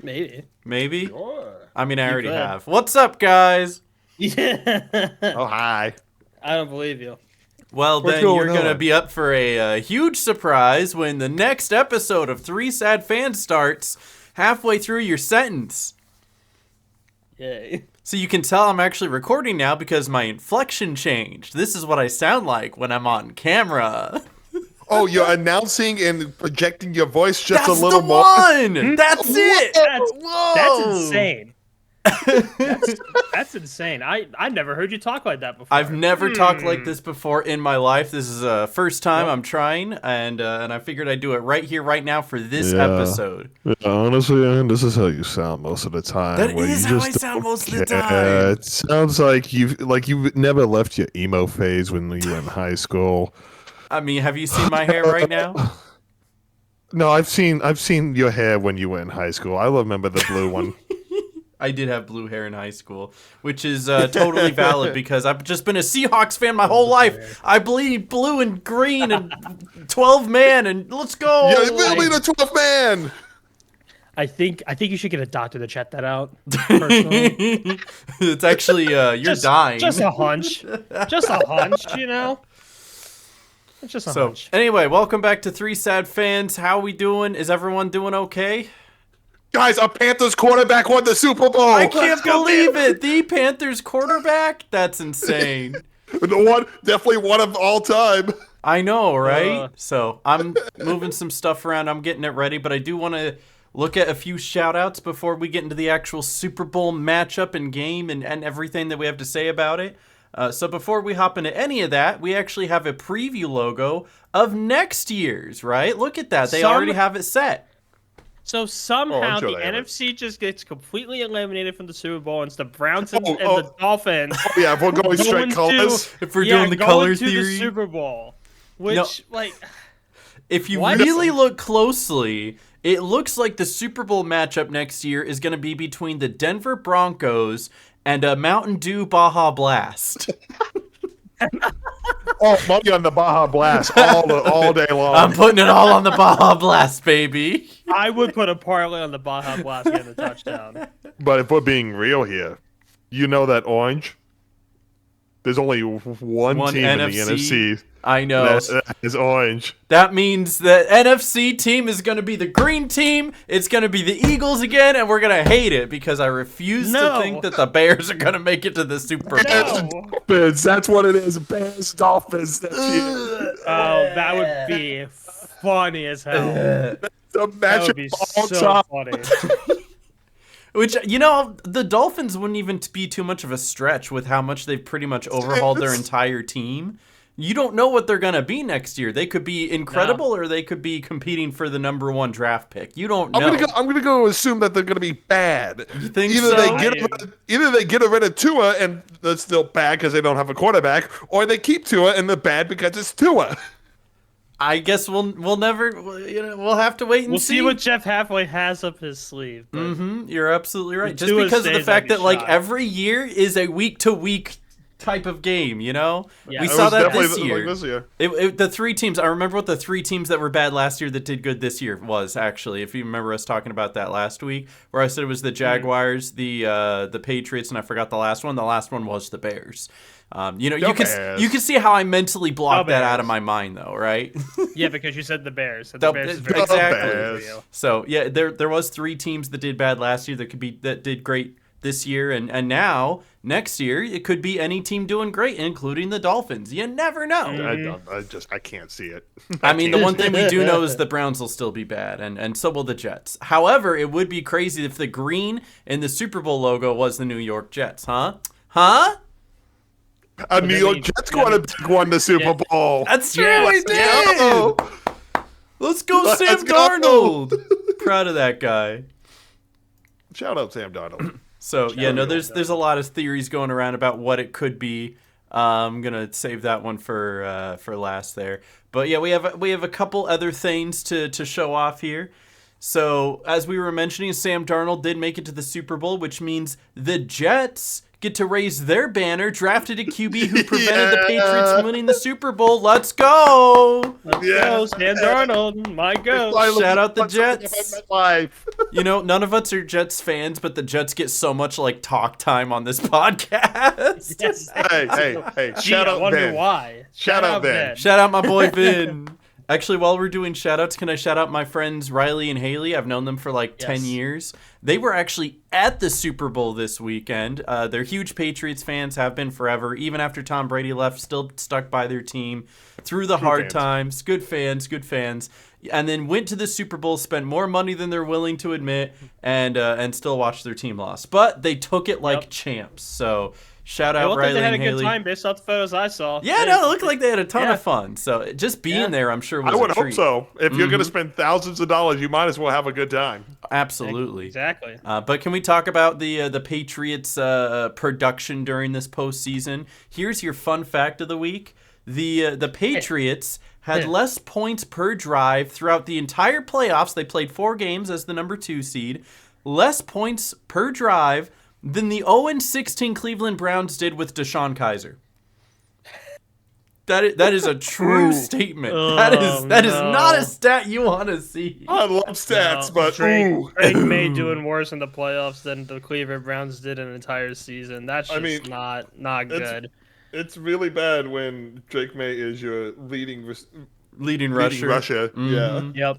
Maybe. Maybe? Sure. I mean, I You already could. have. What's up, guys? Yeah. Oh, hi. I don't believe you. Well, What's then going you're going to on? be up for a huge surprise when the next episode of Three Sad Fans starts halfway through your sentence. Yay. So you can tell I'm actually recording now because my inflection changed. This is what I sound like when I'm on camera. Oh, you're announcing and projecting your voice just That's a little the more. one! That's it! That's Whoa! insane. That's insane. I never heard you talk like that before. I've never talked like this before in my life. This is the first time I'm trying, and I figured I'd do it right here, right now for this episode. Yeah, honestly, Aaron, this is how you sound most of the time. That where is you how just I sound don't most of the care. time. It sounds like you've never left your emo phase when you were in high school. I mean, have you seen my hair right now? No, I've seen your hair when you were in high school. I remember the blue one. I did have blue hair in high school, which is totally valid because I've just been a Seahawks fan my whole life. I bleed blue and green and 12 man and let's go. Yeah, we'll be the 12th man. I think you should get a doctor to check that out. Personally. It's actually you're dying. Just a hunch. Just a hunch, you know? It's just a So hunch. anyway, welcome back to Three Sad Fans. How we doing? Is everyone doing okay? Guys, a Panthers quarterback won the Super Bowl. I can't believe it. The Panthers quarterback? That's insane. Definitely one of all time. I know, right? So I'm moving some stuff around. I'm getting it ready, but I do want to look at a few shout outs before we get into the actual Super Bowl matchup and game and everything that we have to say about it. So before we hop into any of that, we actually have a preview logo of next year's, right? Look at that. They already have it set. So somehow sure the they have it. NFC just gets completely eliminated from the Super Bowl, and it's the Browns and Oh. the Dolphins. Oh, yeah, if we're going straight going colors. If we're yeah, doing the going color to theory. the Super Bowl, which No. like If you What? really look closely, it looks like the Super Bowl matchup next year is going to be between the Denver Broncos and a Mountain Dew Baja Blast. Oh, money on the Baja Blast all day long. I'm putting it all on the Baja Blast, baby. I would put a parlay on the Baja Blast getting the touchdown. But if we're being real here, you know that orange? There's only one One team in the NFC. NFC I know. that is orange. That means the NFC team is going to be the green team. It's going to be the Eagles again, and we're going to hate it because I refuse to No. think that the Bears are going to make it to the Super Bowl. No. Dolphins, that's what it is. Bears, Dolphins. That's it. Oh, that would be funny as hell. The That matchup would be of all so time. funny. Which, you know, the Dolphins wouldn't even be too much of a stretch with how much they've pretty much overhauled their entire team. You don't know what they're going to be next year. They could be incredible or they could be competing for the #1 draft pick. You don't know. I'm gonna go assume that they're gonna be bad. You think either so? either they get rid of Tua and they're still bad because they don't have a quarterback, or they keep Tua and they're bad because it's Tua. I guess we'll never, you know, we'll have to wait and We'll see what Jeff Halfway has up his sleeve. But You're absolutely right. If Just Tua because of the stays, fact I'd be that like shocked. every year is a week-to-week type of game, you know? Yeah. We It saw was that definitely this like year. this year. The three teams, I remember what the three teams that were bad last year that did good this year was, actually. If you remember us talking about that last week, where I said it was the Jaguars, the Patriots, and I forgot the last one. The last one was the Bears. You know, Bears. you can see how I mentally blocked The that out Bears. of my mind, though, right? yeah, because you said the Bears. And The- the Bears is very exactly. important for you. So yeah, there was three teams that did bad last year that did great this year, and now next year it could be any team doing great, including the Dolphins. You never know. I can't see it. I mean, the one thing we do know is the Browns will still be bad, and so will the Jets. However, it would be crazy if the green in the Super Bowl logo was the New York Jets, huh? Huh? A New York Jets quarterback won the Super Bowl. That's true, Yeah, I did. Yo! Let's go, Let's Sam go. Darnold. Proud of that guy. Shout out Sam Darnold. So yeah, no, there's a lot of theories going around about what it could be. I'm gonna save that one for last there. But yeah, we have a couple other things to show off here. So as we were mentioning, Sam Darnold did make it to the Super Bowl, which means the Jets get to raise their banner, drafted a QB who prevented the Patriots from winning the Super Bowl. Let's go! Go, Sam Darnold, my go. Shout out the Jets. Life. You know, none of us are Jets fans, but the Jets get so much like talk time on this podcast. Yes. Hey! Gee, Shout I out wonder Ben. why. Shout out Ben. Shout out my boy Vin. Actually, while we're doing shout outs, can I shout out my friends Riley and Haley? I've known them for like 10 years. They were actually at the Super Bowl this weekend. They're huge Patriots fans, have been forever. Even after Tom Brady left, still stuck by their team through the hard times. Good fans. And then went to the Super Bowl, spent more money than they're willing to admit, and still watched their team lost. But they took it like champs. So shout out Riley they had and a Haley. good time based off the photos I saw. Yeah, no, it looked like they had a ton of fun. So just being there, I'm sure, was I would a hope treat. so. If you're going to spend thousands of dollars, you might as well have a good time. Absolutely. Exactly. But can we talk about the Patriots' production during this postseason? Here's your fun fact of the week. The Patriots had less points per drive throughout the entire playoffs. They played 4 games as the number 2 seed. Less points per drive than the 0-16 Cleveland Browns did with Deshaun Kaiser. That is a true statement. That is not a stat you want to see. I love stats, but Drake May doing worse in the playoffs than the Cleveland Browns did an entire season. That's just not good. It's really bad when Drake May is your leading rusher. Yeah. Yep.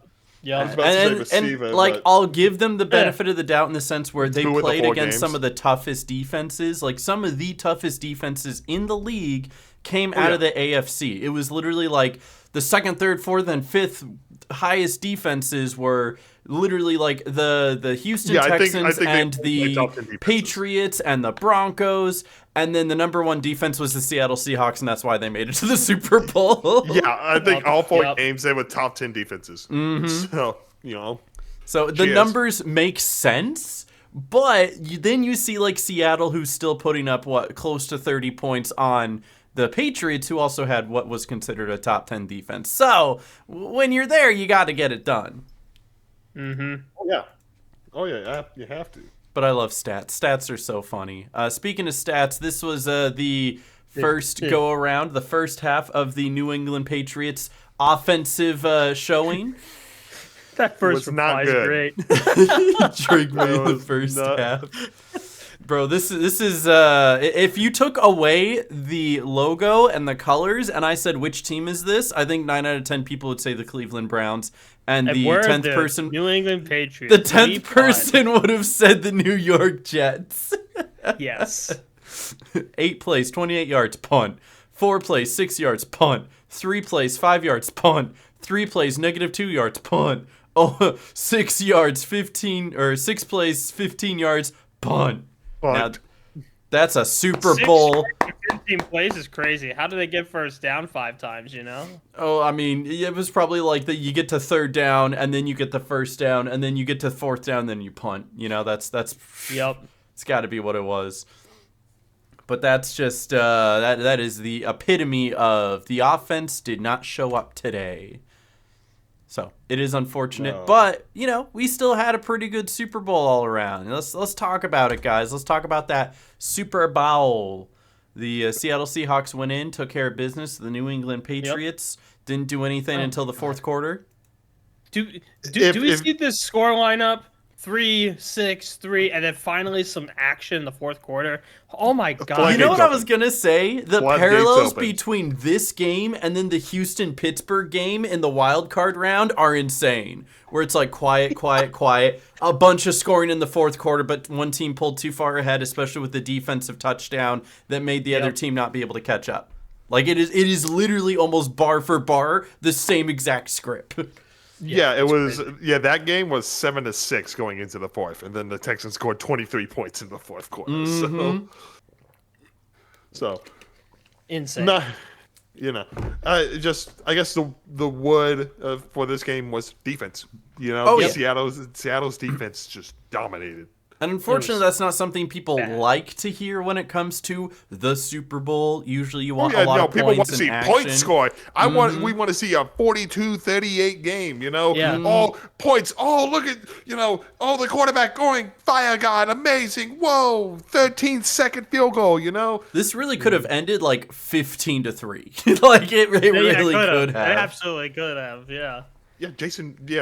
I was about to say receiver, like but I'll give them the benefit of the doubt in the sense where they 2 of the played 4 against games. some of the toughest defenses. Like some of the toughest defenses in the league came out of the AFC. It was literally like the 2nd, 3rd, 4th, and 5th highest defenses were literally like the Houston Texans and the Patriots and the Broncos, and then the number 1 defense was the Seattle Seahawks, and that's why they made it to the Super Bowl. Yeah, I think all 4 games they were top 10 defenses. So, So the numbers make sense, but then you see like Seattle, who's still putting up close to 30 points on the Patriots, who also had what was considered a top 10 defense. So when you're there, you got to get it done. Oh yeah, you have to. But I love stats. Stats are so funny. Speaking of stats, this was the first go around, the first half of the New England Patriots offensive showing. That first was not reply is good. great. Drake made the first half. Bro, this is if you took away the logo and the colors and I said which team is this, I think 9 out of 10 people would say the Cleveland Browns, and the we're 10th the person, New England Patriots. the 10th person would have said the New York Jets. Yes. 8 plays, 28 yards, punt. 4 plays, 6 yards, punt. 3 plays, 5 yards, punt. 3 plays, -2 yards, punt. 6 yards, 6 plays, 15 yards, punt. Now, that's a Super Bowl. 15 plays is crazy. How do they get first down 5 times, Oh, I mean, it was probably like that you get to 3rd down, and then you get the 1st down, and then you get to 4th down, then you punt. That's Yep. It's got to be what it was. But that's just that is the epitome of the offense did not show up today. So it is unfortunate, but we still had a pretty good Super Bowl all around. Let's talk about it, guys. Let's talk about that Super Bowl. The Seattle Seahawks went in, took care of business. The New England Patriots didn't do anything until the 4th quarter. Do we see this score lineup? 3-6-3, and then finally some action in the 4th quarter. Oh my god! You know what I was gonna say? The parallels between this game and then the Houston-Pittsburgh game in the wild card round are insane. Where it's like quiet, a bunch of scoring in the 4th quarter, but one team pulled too far ahead, especially with the defensive touchdown that made the other team not be able to catch up. Like it is literally almost bar for bar the same exact script. Yeah, it was. Crazy. Yeah, that game was 7-6 going into the 4th, and then the Texans scored 23 points in the 4th quarter. So insane. I guess the word for this game was defense. Seattle's defense just dominated. And unfortunately, that's not something people bad. like to hear when it comes to the Super Bowl. Usually you want Oh, yeah, a lot of people want points to and see action. points scored. We want to see a 42-38 game, you know? Yeah. All points. Oh, look at, the quarterback going, fire god, amazing. Whoa, 13-second field goal, you know? This really could have ended like 15-3. Like it really could have. It absolutely could have, yeah. Yeah,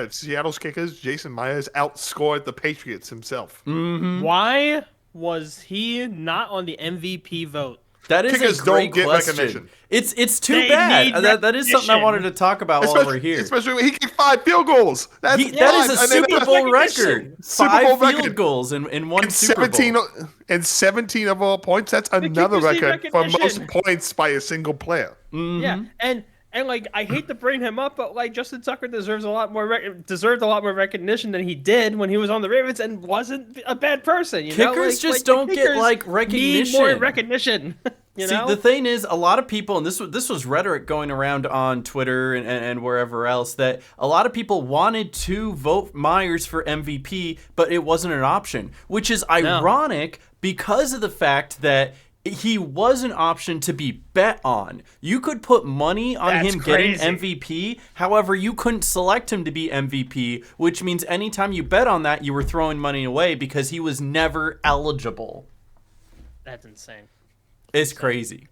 Seattle's kickers, Jason Myers outscored the Patriots himself. Why was he not on the MVP vote? That is Kickers a great don't get question. recognition. It's too They bad. need That is something I wanted to talk about while we're here. Especially when he kicked 5 field goals. That is a Super Bowl record. Super 5 Bowl field record. goals in one And Super 17, Bowl. and 17 of all points. That's another keep receiving record for most recognition. points by a single player. Yeah, and like I hate to bring him up, but like Justin Tucker deserved a lot more recognition than he did when he was on the Ravens and wasn't a bad person. You know? Kickers just the don't get kickers like Need recognition. more recognition. You See, know? the thing is, a lot of people, and this was rhetoric going around on Twitter and wherever else, that a lot of people wanted to vote Myers for MVP, but it wasn't an option, which is ironic because of the fact that he was an option to be bet on. You could put money on That's him crazy. getting MVP. However, you couldn't select him to be MVP, which means anytime you bet on that, you were throwing money away because he was never eligible. That's insane. It's crazy.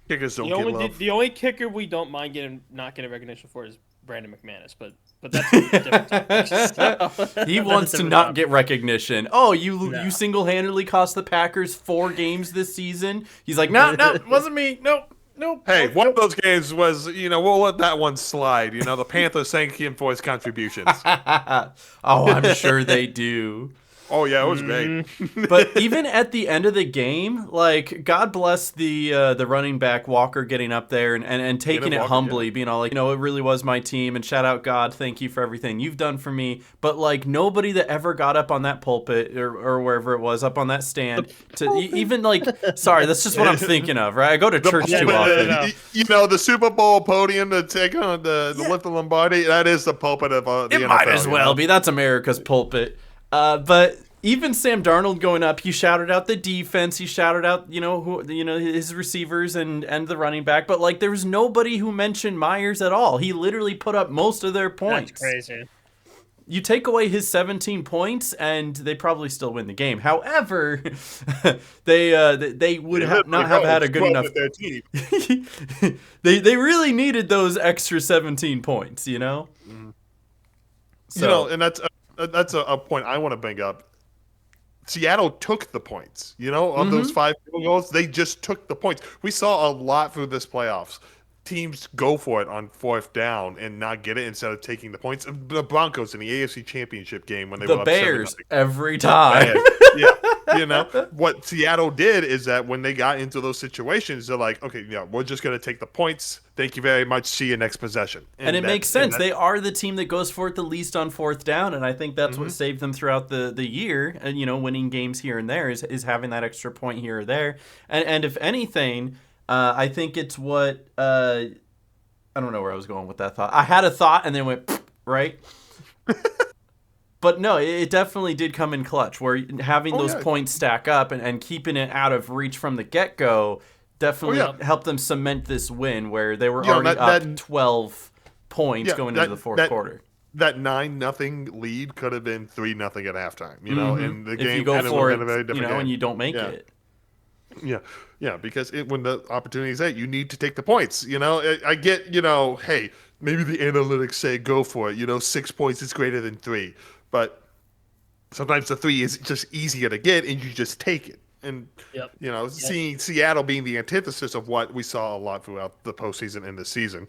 Kickers don't get love. The only kicker we don't mind not getting recognition for is Brandon McManus, but that's a different topic. So, He that's wants a to different not topic. get recognition. Oh, you No. single-handedly cost the Packers 4 games this season. He's like, no, wasn't me. Nope. Hey, one of those games was, we'll let that one slide. The Panthers thank him for his contributions. Oh, I'm sure they do. Oh, yeah, it was great. But even at the end of the game, like, God bless the running back Walker getting up there and taking it Walker, humbly, being all like, it really was my team, and shout out God, thank you for everything you've done for me. But like nobody that ever got up on that pulpit or wherever it was, up on that stand, to even like, sorry, that's just what I'm thinking of, right? I go to church too often. The Super Bowl podium to take on the lift of Lombardi, that is the pulpit of the It NFL. might as well be. That's America's pulpit. But even Sam Darnold going up, he shouted out the defense. He shouted out, his receivers and the running back. But like, there was nobody who mentioned Myers at all. He literally put up most of their points. That's crazy. You take away his 17 points, and they probably still win the game. However, they would not have had a good enough. They really needed those extra 17 points, So, and that's a point I want to bring up. Seattle took the points, of those 5 field goals. They just took the points. We saw a lot through this playoffs. Teams go for it on 4th down and not get it instead of taking the points. The Broncos in the AFC Championship game when they were the up Bears 7-0. every time. Yeah, what Seattle did is that when they got into those situations, they're like, okay, we're just going to take the points. Thank you very much. See you next possession. And it makes sense. They are the team that goes for it the least on 4th down, and I think that's what saved them throughout the year. And winning games here and there is having that extra point here or there. And if anything, I think it's what I don't know where I was going with that thought. I had a thought and then went right. But no, it definitely did come in clutch, where having those points stack up and keeping it out of reach from the get-go definitely helped them cement this win, where they were already up 12 points going into the 4th quarter. That 9-0 lead could have been 3-0 at halftime, and the game if you go for it, a very different game. and you don't make it. Yeah, because when the opportunity is there, you need to take the points. I get, hey, maybe the analytics say go for it. 6 points is greater than 3, but sometimes the 3 is just easier to get, and you just take it. And seeing Seattle being the antithesis of what we saw a lot throughout the postseason and the season.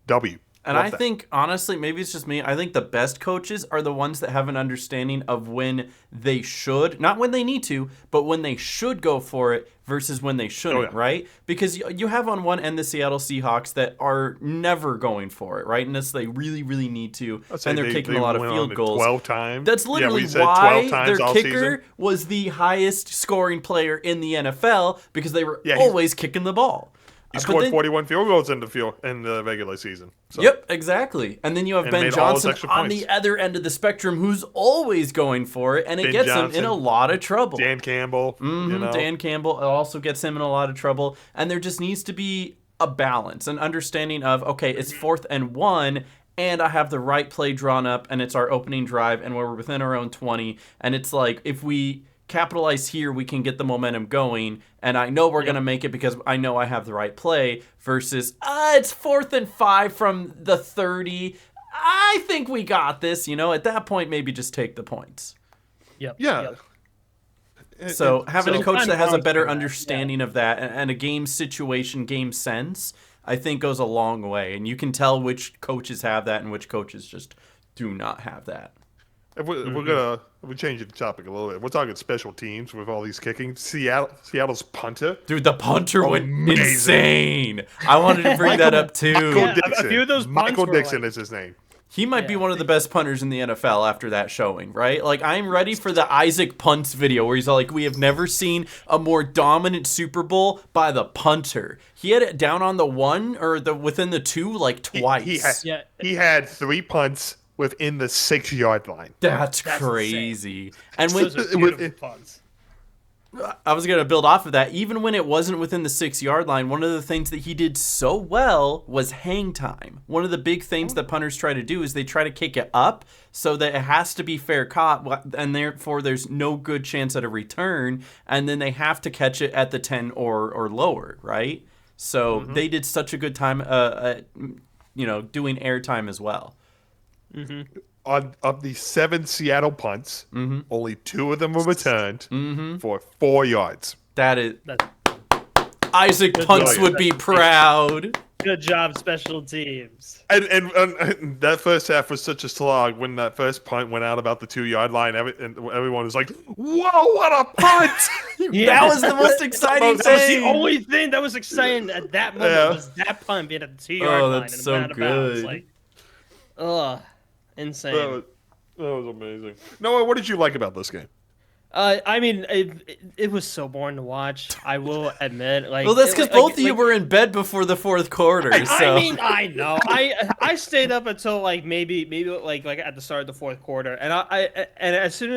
W. And I think, honestly, maybe it's just me, I think the best coaches are the ones that have an understanding of when they should, not when they need to, but when they should go for it versus when they shouldn't, right? Because you have on one end the Seattle Seahawks that are never going for it, right? Unless they really, really need to, and they're kicking a lot of field goals. 12 times. That's literally why their kicker was the highest scoring player in the NFL, because they were always kicking the ball. He But scored then- 41 field goals in the regular season. So. Yep, exactly. And then you have And Ben made all those Johnson extra on points. the other end of the spectrum who's always going for it, and it Ben gets him in Johnson, a lot of trouble. Dan Campbell, you know. Dan Campbell also gets him in a lot of trouble. And there just needs to be a balance, an understanding of, okay, it's 4th and 1, and I have the right play drawn up, and it's our opening drive, and we're within our own 20. And it's like, if we capitalize here, we can get the momentum going, and I know we're going to make it because I know I have the right play, versus, it's 4th and 5 from the 30. I think we got this, At that point, maybe just take the points. Yep. Yeah. Yep. So having a coach kind that of has a wrong better for that, understanding of that and a game situation, game sense, I think goes a long way. And you can tell which coaches have that and which coaches just do not have that. If we change the topic a little bit, we're talking special teams with all these kicking. Seattle's punter. Dude, the punter went Amazing. insane. I wanted to bring that up too. Yeah, a few of those punts Michael were Dixon like- is his name. He might be Yeah. one of the best punters in the NFL after that showing, right? Like, I'm ready for the Isaac punts video where he's like, we have never seen a more dominant Super Bowl by the punter. He had it down on the 1 or within the 2 like twice. He had 3 punts within the 6-yard line. That's That's crazy. And when Those are beautiful punts. I was going to build off of that, even when it wasn't within the 6-yard line, one of the things that he did so well was hang time. One of the big things that punters try to do is they try to kick it up so that it has to be fair caught, and therefore there's no good chance at a return, and then they have to catch it at the 10 or lower, right? So they did such a good time at, doing air time as well. Of the 7 Seattle punts, only 2 of them were returned for 4 yards. That is... That's Isaac Punts job. would be proud. good job, special teams. And that first half was such a slog when that first punt went out about the 2-yard line. And everyone was like, "Whoa, what a punt!" That was the most exciting That was the thing. only thing that was exciting at that moment Yeah. was that punt being at the 2-yard Oh, line that's and so went out of bounds. good. Like, ugh, insane. That was amazing. Noah, what did you like about this game? I mean, it was so boring to watch. I will admit. Like, Well, that's because both of you like, were in bed before the 4th quarter. So I mean, I know. I stayed up until like maybe like at the start of the 4th quarter, and and as soon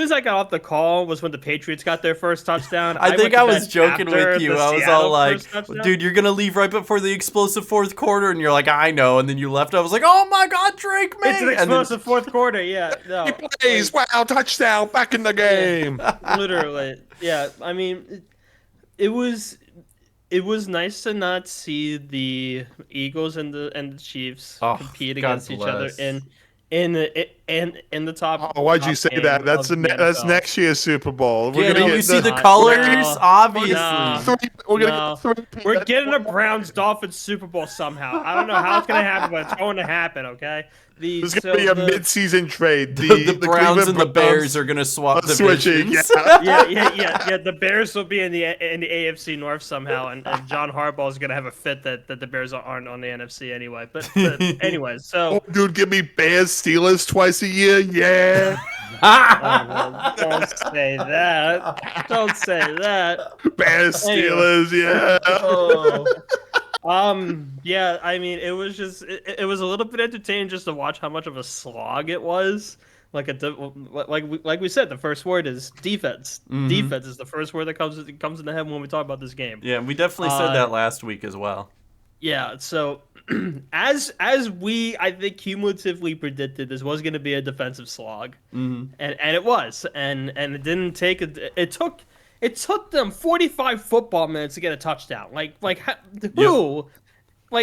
as I got off the call was when the Patriots got their first touchdown. I think went to I was bed joking after with you. the I was Seattle all like, first touchdown. dude, you're going to leave right before the explosive 4th quarter. And you're like, I know. And then you left. I was like, oh my God, Drake, man. It's an explosive 4th quarter. Yeah, no, He plays. Wow, touchdown! Back in the game. literally. Yeah, I mean, it was nice to not see the Eagles and the Chiefs Oh, compete God against each other bless. in the top. Oh, why'd you top say game that? That's of the that's NFL. next year's Super Bowl. Yeah, gonna no, get you see the No, colors, no, obviously. no. we're gonna No. get 3 We're getting a Browns Dolphins Super Bowl somehow. I don't know how it's gonna happen, but it's going to happen. Okay. There's gonna be a mid-season trade. The Browns Cleveland and the Browns Bears are going to swap are switching. divisions. Yeah. The Bears will be in the AFC North somehow, and John Harbaugh is gonna have a fit that the Bears aren't on the NFC anyway. But anyway, so Oh, dude, give me Bears Steelers twice a year. Yeah. don't say that. Don't say that. Bears Anyway. Steelers. Yeah. Oh. Yeah, I mean, it was just it was a little bit entertaining just to watch how much of a slog it was. Like we said, the first word is defense. Defense is the first word that comes into head when we talk about this game. Yeah, we definitely said that last week as well. Yeah, so as we I think cumulatively predicted, this was going to be a defensive slog, and it was, and it didn't take it took them 45 football minutes to get a touchdown.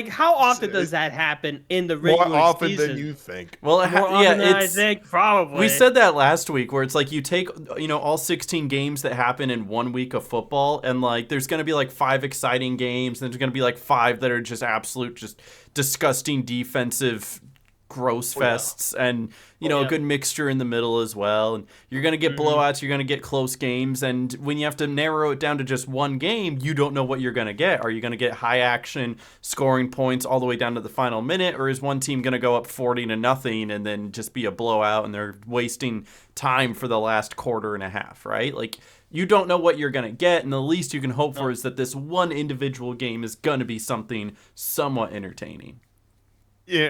How often does that happen in the regular More often season? than you think. Well, More often than I it's think, probably. we said that last week, where it's like you take all 16 games that happen in 1 week of football, and like there's gonna be like 5 exciting games, and there's gonna be like 5 that are just absolute, just disgusting defensive gross fests and yeah. a good mixture in the middle as well, and you're going to get blowouts, you're going to get close games, and when you have to narrow it down to just one game, you don't know what you're going to get. Are you going to get high action scoring points all the way down to the final minute, or is one team going to go up 40-0 and then just be a blowout and they're wasting time for the last quarter and a half, right? Like, you don't know what you're going to get, and the least you can hope for is that this one individual game is going to be something somewhat entertaining. Yeah,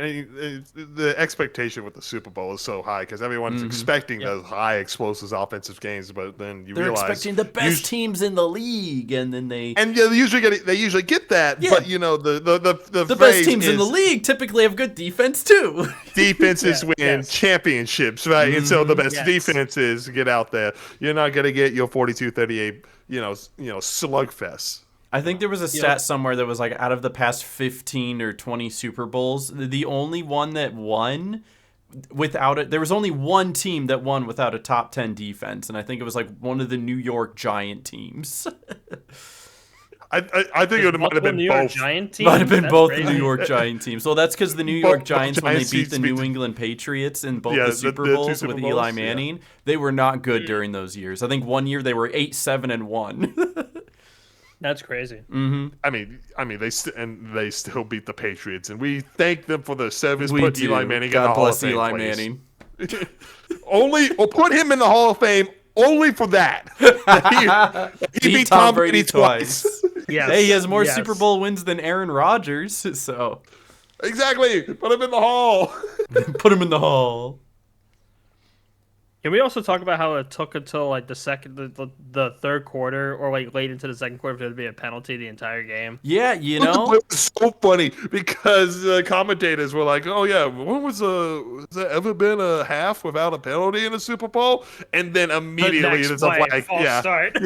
the expectation with the Super Bowl is so high because everyone's expecting those high explosive offensive games, but then They're realize expecting the best teams in the league, and then they they usually get that. Yeah. But the best teams in the league typically have good defense too. defenses win championships, right? And so the best Yes. defenses get out there. You're not gonna get your 42-38, slugfest. I think there was a stat somewhere that was like out of the past 15 or 20 Super Bowls, the only one that won without it, there was only one team that won without a top 10 defense, and I think it was like one of the New York Giant teams. I think it might have been New York both. Giant team? Might have been That's both crazy. the New York Giant teams. So that's because the New York Both Giants, when they Giants beat the beat New the- England Patriots in both Yeah, the the Super two Bowls Super with Bowls, Eli yeah. Manning, they were not good during those years. I think one year they were 8-7-1. That's crazy. I mean, they still beat the Patriots, and we thank them for their service. We Put do. Eli Manning in the God Hall bless of Fame, Eli please. Manning. Put him in the Hall of Fame only for that. he beat Tom Brady twice. Yes. Hey, he has more Yes. Super Bowl wins than Aaron Rodgers, so Exactly. Put him in the Hall. put him in the Hall. Can we also talk about how it took until like the third quarter or like late into the second quarter for there to be a penalty the entire game? Yeah, It was so funny because the commentators were like, "Oh yeah, when has there ever been a half without a penalty in a Super Bowl?" And then immediately Next it's play, like, false "Yeah, start.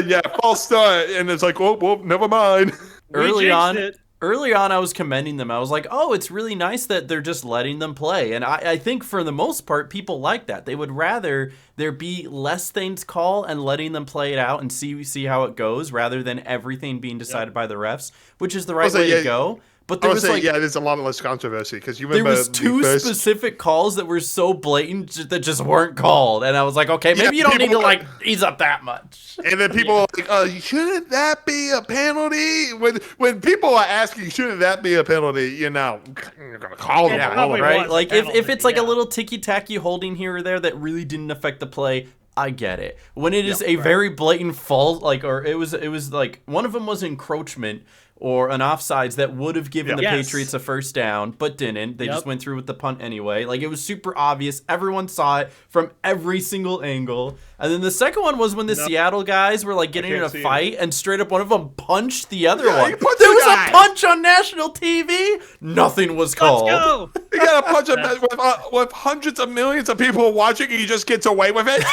yeah, false start," and it's like, "Oh, well, never mind." We early jinxed on, it. I was commending them. I was like, oh, it's really nice that they're just letting them play. And I think for the most part, people like that. They would rather there be less things called and letting them play it out and see how it goes rather than everything being decided by the refs, which is the right way to go. But there was like, there's a lot less controversy because you there remember was two the first, specific calls that were so blatant that just weren't called. And I was like, okay, maybe you don't need to people- like ease up that much. and then people are like, shouldn't that be a penalty? When people are asking, shouldn't that be a penalty? You're gonna call them Yeah, all probably of Right? was Like a if it's like a penalty, little ticky-tacky holding here or there that really didn't affect the play, I get it. When it is a very blatant fault, like, or it was like one of them was encroachment or an offsides that would have given the Yes. Patriots a first down, but didn't. They just went through with the punt anyway. Like, it was super obvious. Everyone saw it from every single angle. And then the second one was when the Seattle guys were like getting in a see it. fight, and straight up one of them punched the other Yeah, one. he punched There the was guy. a punch on national TV. Nothing was called. Let's go. You got a punch with hundreds of millions of people watching, and he just gets away with it.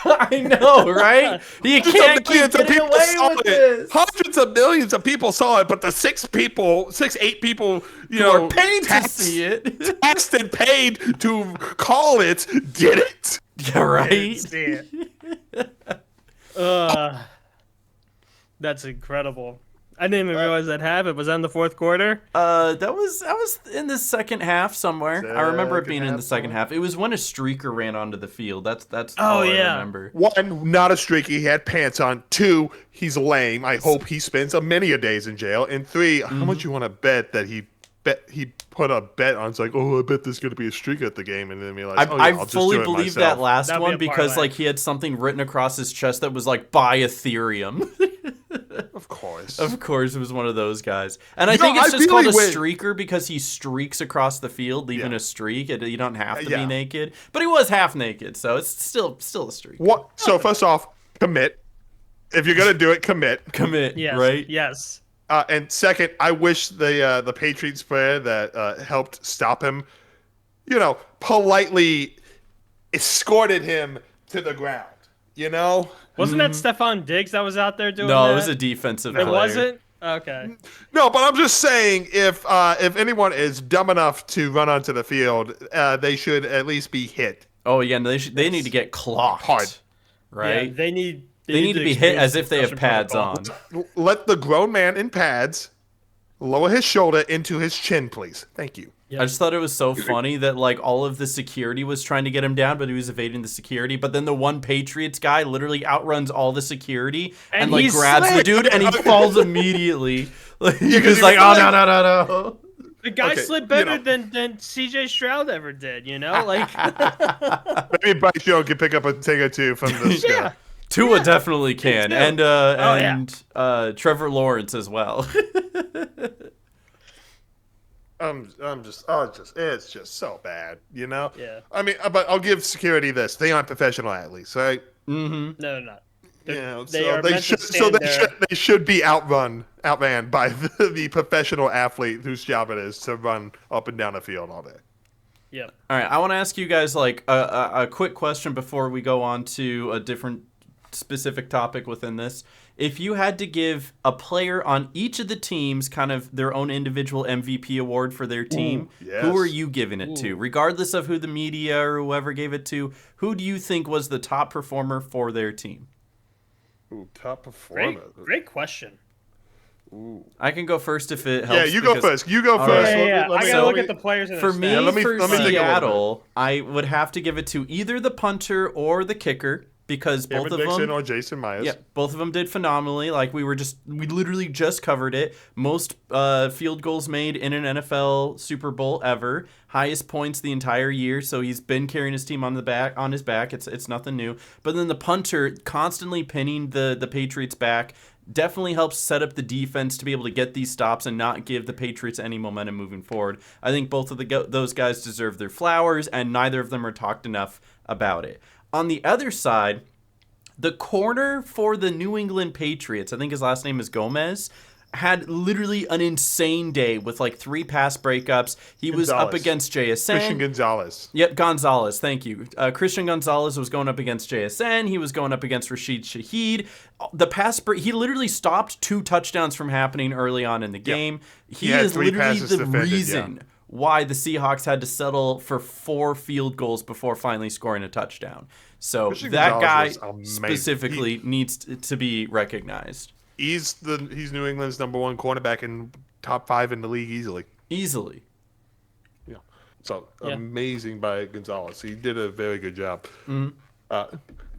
I know, right? You can't keep Millions of getting people away saw with it. this. Hundreds of millions of people saw it, but the 8 people, We're paying to see it. taxed and paid to call it, did it. Yeah, right? See it. That's incredible. I didn't even realize that happened. Was that in the fourth quarter? That was in the second half somewhere. I remember it Second being in half the second half. It was when a streaker ran onto the field. That's Oh, all I yeah. remember. 1, not a streaky. He had pants on. 2, he's lame. I hope he spends many a days in jail. And 3, how much you want to bet that he put a bet on? It's like, oh, I bet there's going to be a streak at the game, and then realized, I I'll just fully do it believe myself. that last That'd be one a because parlay. like he had something written across his chest that was like buy Ethereum. Of course. Of course, it was one of those guys. And I You know, think it's I just called a really went- streaker because he streaks across the field, leaving Yeah. a streak. You don't have to Yeah. be naked, but he was half naked, so it's still a streak. What? So first off, commit. If you're gonna do it, commit. Commit, Yes. right? Yes. And second, I wish the Patriots player that helped stop him, politely escorted him to the ground. Wasn't that Stephon Diggs that was out there doing No, that? it was a defensive It player. wasn't? Okay. No, but I'm just saying, if anyone is dumb enough to run onto the field, they should at least be hit. Oh yeah, no, they need to get clocked. Hard. Right? Yeah, they need to be hit as if they have experience pads on. protocol. Let the grown man in pads lower his shoulder into his chin, please. Thank you. Yep. I just thought it was so funny that like all of the security was trying to get him down, but he was evading the security. But then the one Patriots guy literally outruns all the security and like he grabs the slipped. dude and he falls immediately. Like, he Yeah, 'cause was he like, was oh like- no. The guy Okay, slid you better know. than CJ Stroud ever did, you know? Like, Maybe Bryce Young can pick up a thing or two from this guy. yeah. Tua definitely can, too. and yeah. Trevor Lawrence as well. It's just so bad, you know. Yeah. I mean, but I'll give security this: they aren't professional athletes, right? No, they're not. You know, They so are they meant to should, so stand there. they should be outran by the professional athlete whose job it is to run up and down the field all day. Yep. All right, I want to ask you guys like a quick question before we go on to a different specific topic within this. If you had to give a player on each of the teams kind of their own individual MVP award for their team, yes. who are you giving it to? Regardless of who the media or whoever gave it to, who do you think was the top performer for their team? Ooh, top performer. Great question. I can go first if it helps. Yeah, you go because- first. You go All first. right. Yeah. Let I me- gotta let look me- at the players in For their me, stats. let me for think a little Seattle, I would have to give it to either the punter or the kicker because both Cameron of Dixon them. or Jason Myers. Yeah, both of them did phenomenally. Like we literally just covered it. Most field goals made in an NFL Super Bowl ever. Highest points the entire year. So he's been carrying his team on his back. It's nothing new. But then the punter constantly pinning the Patriots back definitely helps set up the defense to be able to get these stops and not give the Patriots any momentum moving forward. I think both of those guys deserve their flowers, and neither of them are talked enough about it. On the other side, the corner for the New England Patriots, I think his last name is Gomez, had literally an insane day with like 3 pass breakups. He was up Gonzalez. against JSN. Christian Gonzalez. Yep, Gonzalez. Thank you. Christian Gonzalez was going up against JSN. He was going up against Rashid Shaheed. The pass break, he literally stopped 2 touchdowns from happening early on in the game. He had is 3 literally passes the defended, reason why the Seahawks had to settle for 4 field goals before finally scoring a touchdown. So Christian that guy Gonzalez was amazing. specifically needs to be recognized. He's New England's number 1 cornerback and top 5 in the league easily. Easily. Yeah. So Yeah. amazing by Gonzalez. He did a very good job. Mm-hmm.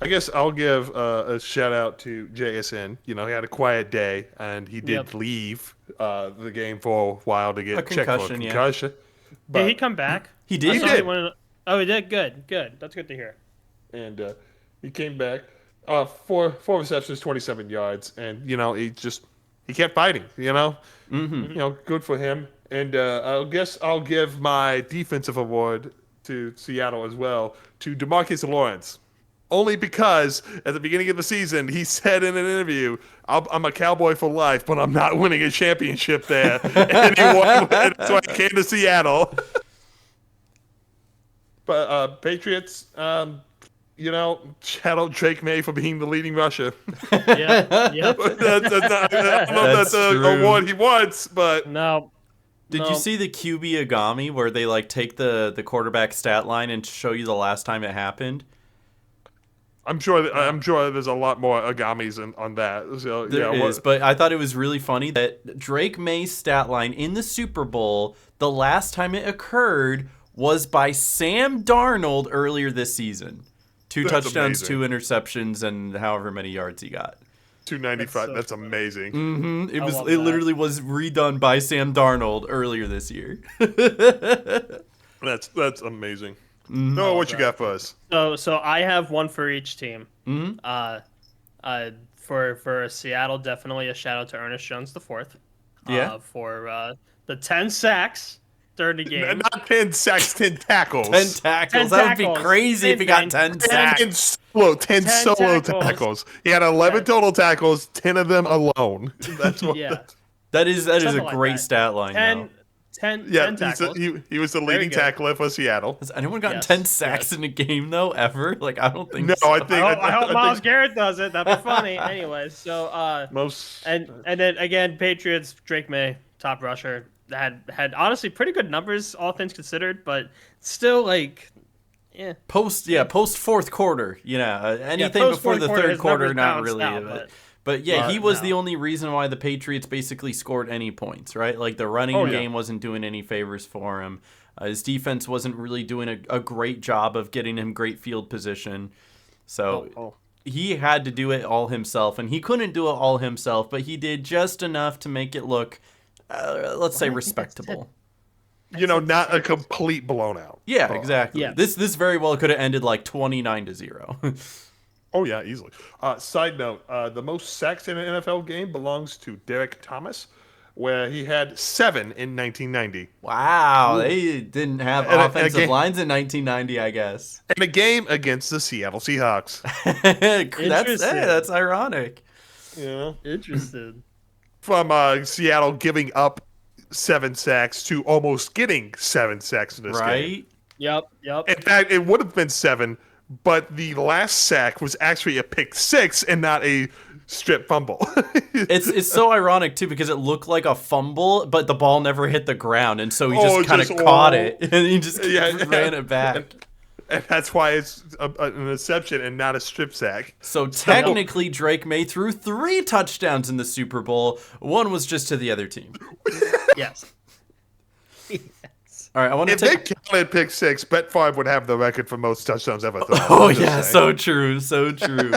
I guess I'll give a shout out to JSN. You know, he had a quiet day and he did Yep. leave the game for a while to get A checked for a concussion, yeah. concussion. Did he come back? He I did. saw He did. Oh, he did. Good. That's good to hear. And he came back. 4 receptions, 27 yards, and you know he kept fighting. You know, you know, good for him. And I guess I'll give my defensive award to Seattle as well to DeMarcus Lawrence, only because at the beginning of the season he said in an interview, "I'm a Cowboy for life, but I'm not winning a championship there." And he won, so I came to Seattle. But Patriots. You know, shout out Drake May for being the leading rusher. Yeah. Yep. I don't know if that's That's an true. award he wants, but No. Did No. you see the QB Agami where they like take the quarterback stat line and show you the last time it happened? I'm sure there's a lot more Agamis on that. So There yeah, is, but I thought it was really funny that Drake May's stat line in the Super Bowl, the last time it occurred was by Sam Darnold earlier this season. 2 That's touchdowns, amazing. 2 interceptions, and however many yards he got. 295. That's so That's amazing. It was. love It that. literally was redone by Sam Darnold earlier this year. That's amazing. No, what you got for us? So I have one for each team. For Seattle, definitely a shout out to Ernest Jones the fourth. Yeah. For the 10 sacks during the game. Not 10 sacks, 10 tackles. 10 tackles. That would be tackles. crazy if he got 10 10 sacks. 10 solo tackles. He had 11 total tackles, 10 of them alone. That's what. Yeah. That is a Something like great that. stat line. 10 Yeah, 10 tackles. he was the leading good. tackler for Seattle. Has anyone gotten Yes, 10 sacks in a game though ever? Like I don't think No, so. I think I hope I Myles think Garrett does it. That'd be funny. Anyways, so most. and then again, Patriots, Drake May, top rusher, had honestly pretty good numbers, all things considered, but still like, yeah. post fourth quarter. Anything post before fourth the quarter, third his quarter, numbers not bounced really. out, But yeah, he was no. the only reason why the Patriots basically scored any points, right? Like the running Oh, yeah. game wasn't doing any favors for him. His defense wasn't really doing a great job of getting him great field position. So Oh. he had to do it all himself, and he couldn't do it all himself, but he did just enough to make it look, let's say, respectable. Not a complete blown out. Yeah, exactly. Yeah. This very well could have ended like 29-0. Oh yeah, easily. Side note: the most sacks in an NFL game belongs to Derek Thomas, where he had 7 in 1990. Wow, they didn't have And offensive again- lines in 1990, I guess. In a game against the Seattle Seahawks. That's ironic. Interesting. From Seattle giving up 7 sacks to almost getting 7 sacks in this game. Right? Yep. In fact, it would have been 7, but the last sack was actually a pick 6 and not a strip fumble. It's so ironic too because it looked like a fumble, but the ball never hit the ground, and so he just kind of caught it and he just ran it back. And that's why it's an interception and not a strip sack. So technically, Drake May threw 3 touchdowns in the Super Bowl. One was just to the other team. Yes. All right, I want to If they take. counted pick 6, Brett Favre would have the record for most touchdowns ever thrown. Oh I'm just yeah, saying. so true, so true.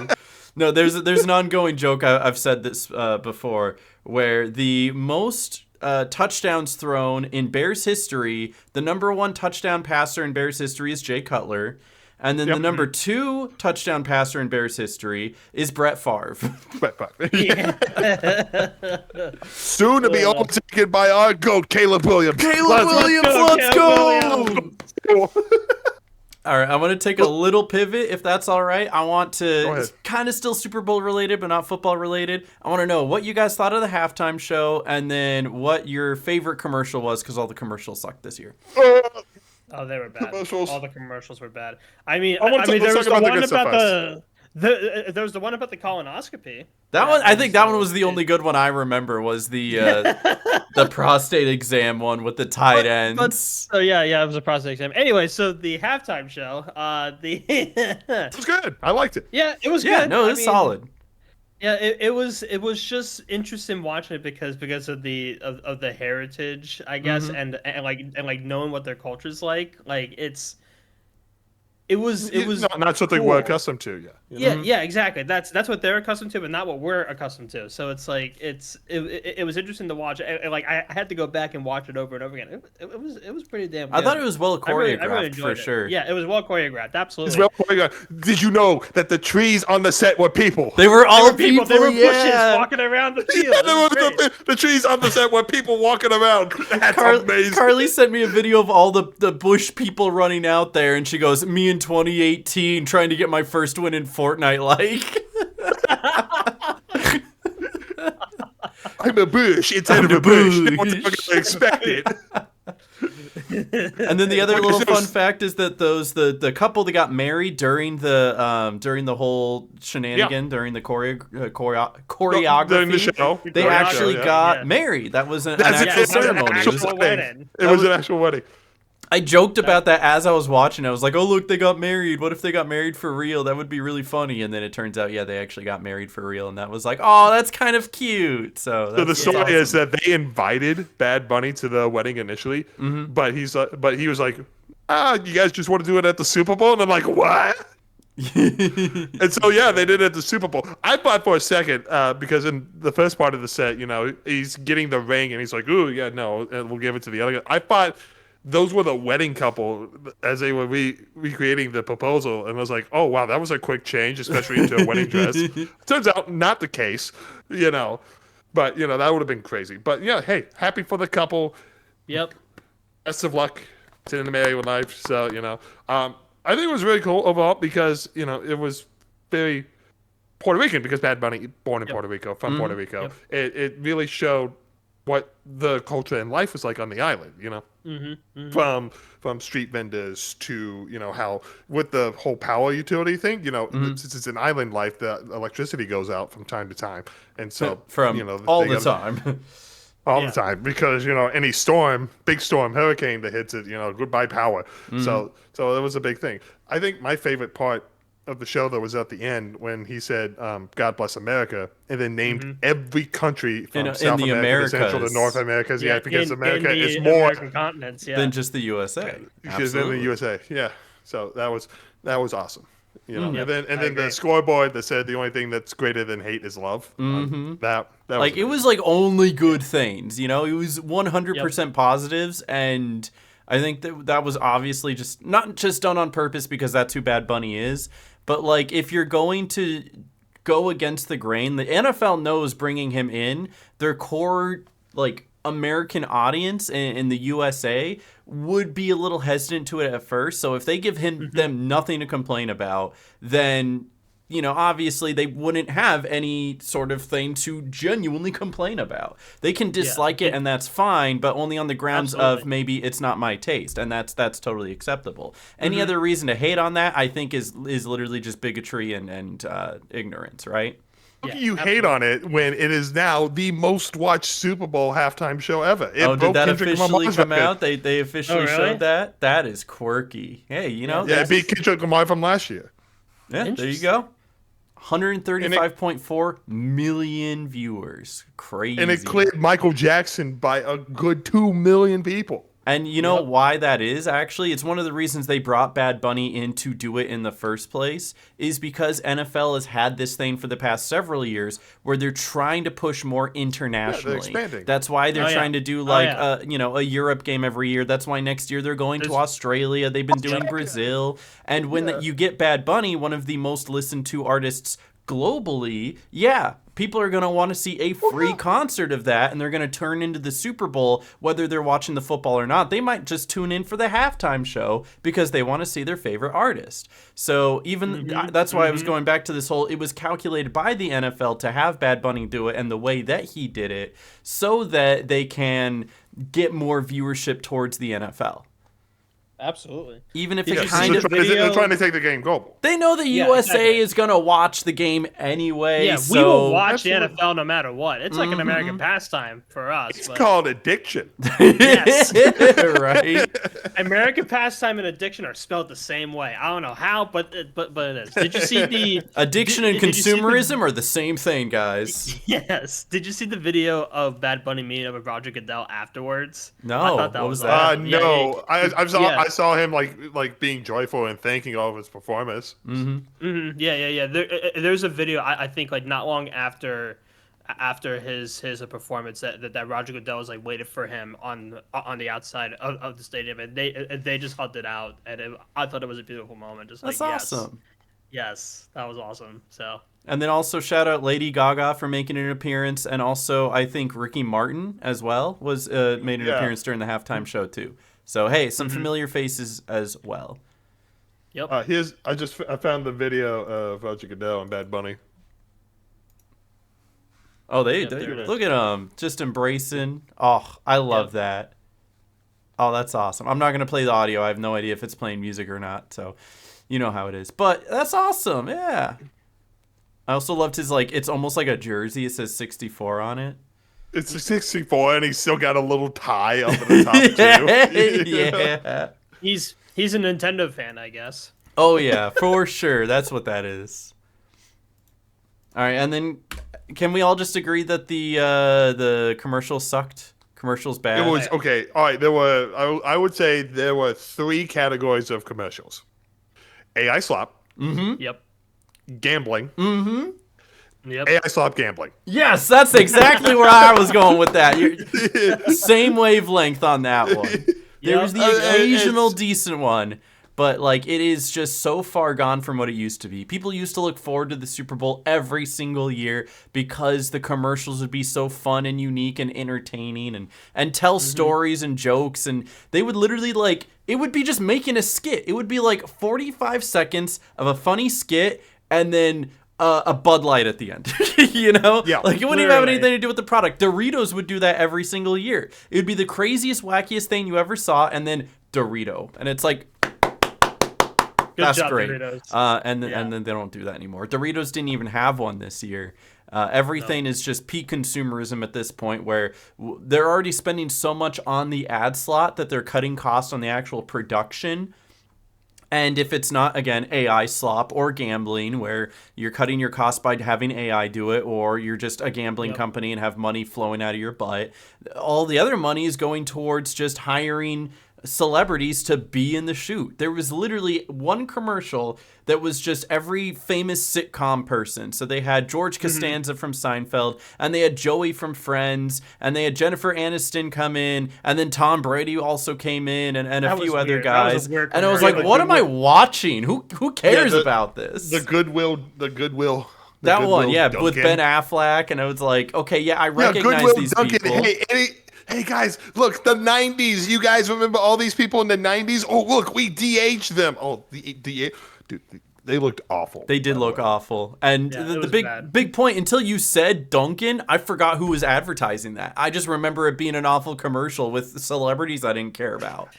No, there's an ongoing joke. I've said this before, where the most touchdowns thrown in Bears history, the number 1 touchdown passer in Bears history is Jay Cutler, and then the number 2 touchdown passer in Bears history is Brett Favre. Brett Favre. Soon to be overtaken by our GOAT, Caleb Williams. Let's go, go! All right, I want to take a little pivot, if that's all right. I want Go to ahead. kind of still Super Bowl related, but not football related. I want to know what you guys thought of the halftime show, and then what your favorite commercial was, because all the commercials sucked this year. Oh, they were bad. Commercials. All the commercials were bad. I mean, let's there was talk the about the one good stuff about there was the one about the colonoscopy. That one, I think that one was the only good one I remember. Was the the prostate exam one with the tight ends. So yeah, it was a prostate exam. Anyway, so the halftime show, It was good. I liked it. yeah, it was Yeah, good. no, I it's mean, solid. Yeah, it was just interesting watching it because of the heritage, I guess, Mm-hmm. and like knowing what their culture's like it was not something cool. we're accustomed to. Yeah. Yeah, exactly. That's what they're accustomed to, but not what we're accustomed to. So it's like it was interesting to watch. And like I had to go back and watch it over and over again. It was pretty damn good. I thought it was well choreographed I really for enjoyed it. sure. Yeah, it was well choreographed. Absolutely. It's well going on. Did you know that the trees on the set were people? They were all people. They were bushes yeah. walking around the field. Yeah, It was great. the trees on the set were people walking around. That's amazing. Carly sent me a video of all the Bush people running out there, and she goes, "Me in 2018, trying to get my first win in Fortnite." Like, I'm a bush inside of a bush. No one's ever gonna expect it. and then the other What little is fun this? fact is that the couple that got married during the whole shenanigan during the choreography, During the show. they During the actually show, yeah. got Yeah. married. That was an That's actual it. It was an ceremony. actual It was- Actual wedding. wedding. It was an actual wedding. I joked about that as I was watching. I was like, "Oh, look, they got married. What if they got married for real? That would be really funny." And then it turns out, yeah, they actually got married for real, and that was like, "Oh, that's kind of cute." So, So the that's story awesome. is that they invited Bad Bunny to the wedding initially, Mm-hmm. but he was like, you guys just want to do it at the Super Bowl? And I'm like, what? And so yeah, they did it at the Super Bowl. I thought for a second because in the first part of the set, he's getting the ring and he's like, "Ooh, yeah, no, and we'll give it to the other guy." I thought those were the wedding couple as they were recreating the proposal, and I was like, "Oh wow, that was a quick change, especially into a wedding dress." Turns out not the case, but that would have been crazy. But yeah, hey, happy for the couple. Yep. Best of luck to the married life. So I think it was really cool overall because it was very Puerto Rican because Bad Bunny born in Puerto Rico, from Puerto Rico. Yep. It really showed what the culture and life was like on the island. From street vendors to how with the whole power utility thing. Since it's an island life, the electricity goes out from time to time, and so from all the time. all the time because any storm, big storm, hurricane that hits it, goodbye power. So it was a big thing. I think my favorite part of the show that was at the end when he said, "God bless America," and then named every country from in South the America to Central to Americas. North Americas. Yeah, because in America the is more American continents. Yeah. than just the USA. because in the USA. Yeah, so that was awesome. You know, Yep, and I then agree. the scoreboard that said the only thing that's greater than hate is love. That Like it was like only good things, you know. It was 100% positives, and I think that was obviously just not just done on purpose because that's who Bad Bunny is, but like if you're going to go against the grain, the NFL knows bringing him in, their core like American audience in the USA would be a little hesitant to it at first. So if they give them nothing to complain about, then you know, obviously they wouldn't have any sort of thing to genuinely complain about. They can dislike it and that's fine, but only on the grounds of maybe it's not my taste, and that's totally acceptable. Any other reason to hate on that, I think, is literally just bigotry and ignorance, right? How can you hate on it when it is now the most watched Super Bowl halftime show ever? It Oh, did broke that Kendrick officially Lamar's come record. out? They officially really? showed that? That is quirky. Hey, you know, Yeah, it beat Kendrick Lamar from last year. yeah, there you Interesting. go. 135.4 million viewers. Crazy. And it cleared Michael Jackson by a good 2 million people. And you know why that is, actually? It's one of the reasons they brought Bad Bunny in to do it in the first place, is because NFL has had this thing for the past several years where they're trying to push more internationally. expanding. That's why they're Oh, yeah. trying to do Oh, like yeah. a Europe game every year. That's why next year they're going to There's- Australia. They've been doing Brazil. And when you get Bad Bunny, one of the most listened to artists globally, people are going to want to see a free concert of that, and they're going to turn into the Super Bowl whether they're watching the football or not. They might just tune in for the halftime show because they want to see their favorite artist. So even that's why I was going back to this whole, it was calculated by the NFL to have Bad Bunny do it and the way that he did it so that they can get more viewership towards the NFL. Absolutely. Even if Yeah, it kind of, they're trying to take the game global. they know the Yeah, USA exactly. is going to watch the game anyway. Yeah, so we will watch Absolutely. the NFL no matter what. It's like an American pastime for us. It's but called addiction. Yes. right? American pastime and addiction are spelled the same way. I don't know how, but it is. Did you see the Addiction and did you see the- consumerism are the same thing, guys. Yes. Did you see the video of Bad Bunny meeting up with Roger Goodell afterwards? No, I thought that what was was that? awesome. Yeah, No, yeah. I saw him like being joyful and thanking all of his performers. Yeah. There's a video I think like not long after his performance that Roger Goodell was like waited for him on the outside of the stadium, and they just hugged it out, and I thought it was a beautiful moment. Just That's like awesome. yes, that was awesome. So And then also shout out Lady Gaga for making an appearance, and also I think Ricky Martin as well was made an Yeah. appearance during the halftime show too. So hey, some familiar faces as well. yep. I found the video of Roger Goodell and Bad Bunny. Oh, they there it is. look at them just embracing. Oh, I love that. Oh, that's awesome. I'm not gonna play the audio. I have no idea if it's playing music or not, so you know how it is. But that's awesome. Yeah. I also loved his like. It's almost like a jersey. It says 64 on it. It's a 64, and he's still got a little tie up at the top too. Yeah. He's a Nintendo fan, I guess. Oh yeah, for sure. That's what that is. All right, and then can we all just agree that the commercials sucked? Commercials bad. It was okay. All right, I would say there were 3 categories of commercials: AI slop, Yep. gambling, Yep. AI slop gambling. Yes, that's exactly where I was going with that. Same wavelength on that one. There was the Yeah, occasional it's- decent one, but like it is just so far gone from what it used to be. People used to look forward to the Super Bowl every single year because the commercials would be so fun and unique and entertaining and tell stories and jokes, and they would literally like it would be just making a skit. It would be like 45 seconds of a funny skit and then a Bud Light at the end, you know? Yeah, like it wouldn't even have literally. anything to do with the product. Doritos would do that every single year. It would be the craziest, wackiest thing you ever saw, and then Dorito, and it's like, Good that's job, great. Doritos. And then they don't do that anymore. Doritos didn't even have one this year. Everything is just peak consumerism at this point, where they're already spending so much on the ad slot that they're cutting costs on the actual production And if it's not, again, AI slop or gambling, where you're cutting your costs by having AI do it, or you're just a gambling company and have money flowing out of your butt, all the other money is going towards just hiring celebrities to be in the shoot. There was literally one commercial that was just every famous sitcom person. So they had George Costanza from Seinfeld, and they had Joey from Friends, and they had Jennifer Aniston come in, and then Tom Brady also came in, and a few other guys. And I was like, what am I watching? Who cares about this? The Goodwill. That one, yeah, Duncan. With Ben Affleck, and I was like, okay, yeah, I recognize these Duncan. people. Hey guys, look, the 90s. You guys remember all these people in the 90s? Oh, look, we de-aged them. Oh, dude, they looked awful. They did look awful. And the big point, until you said Duncan, I forgot who was advertising that. I just remember it being an awful commercial with celebrities I didn't care about.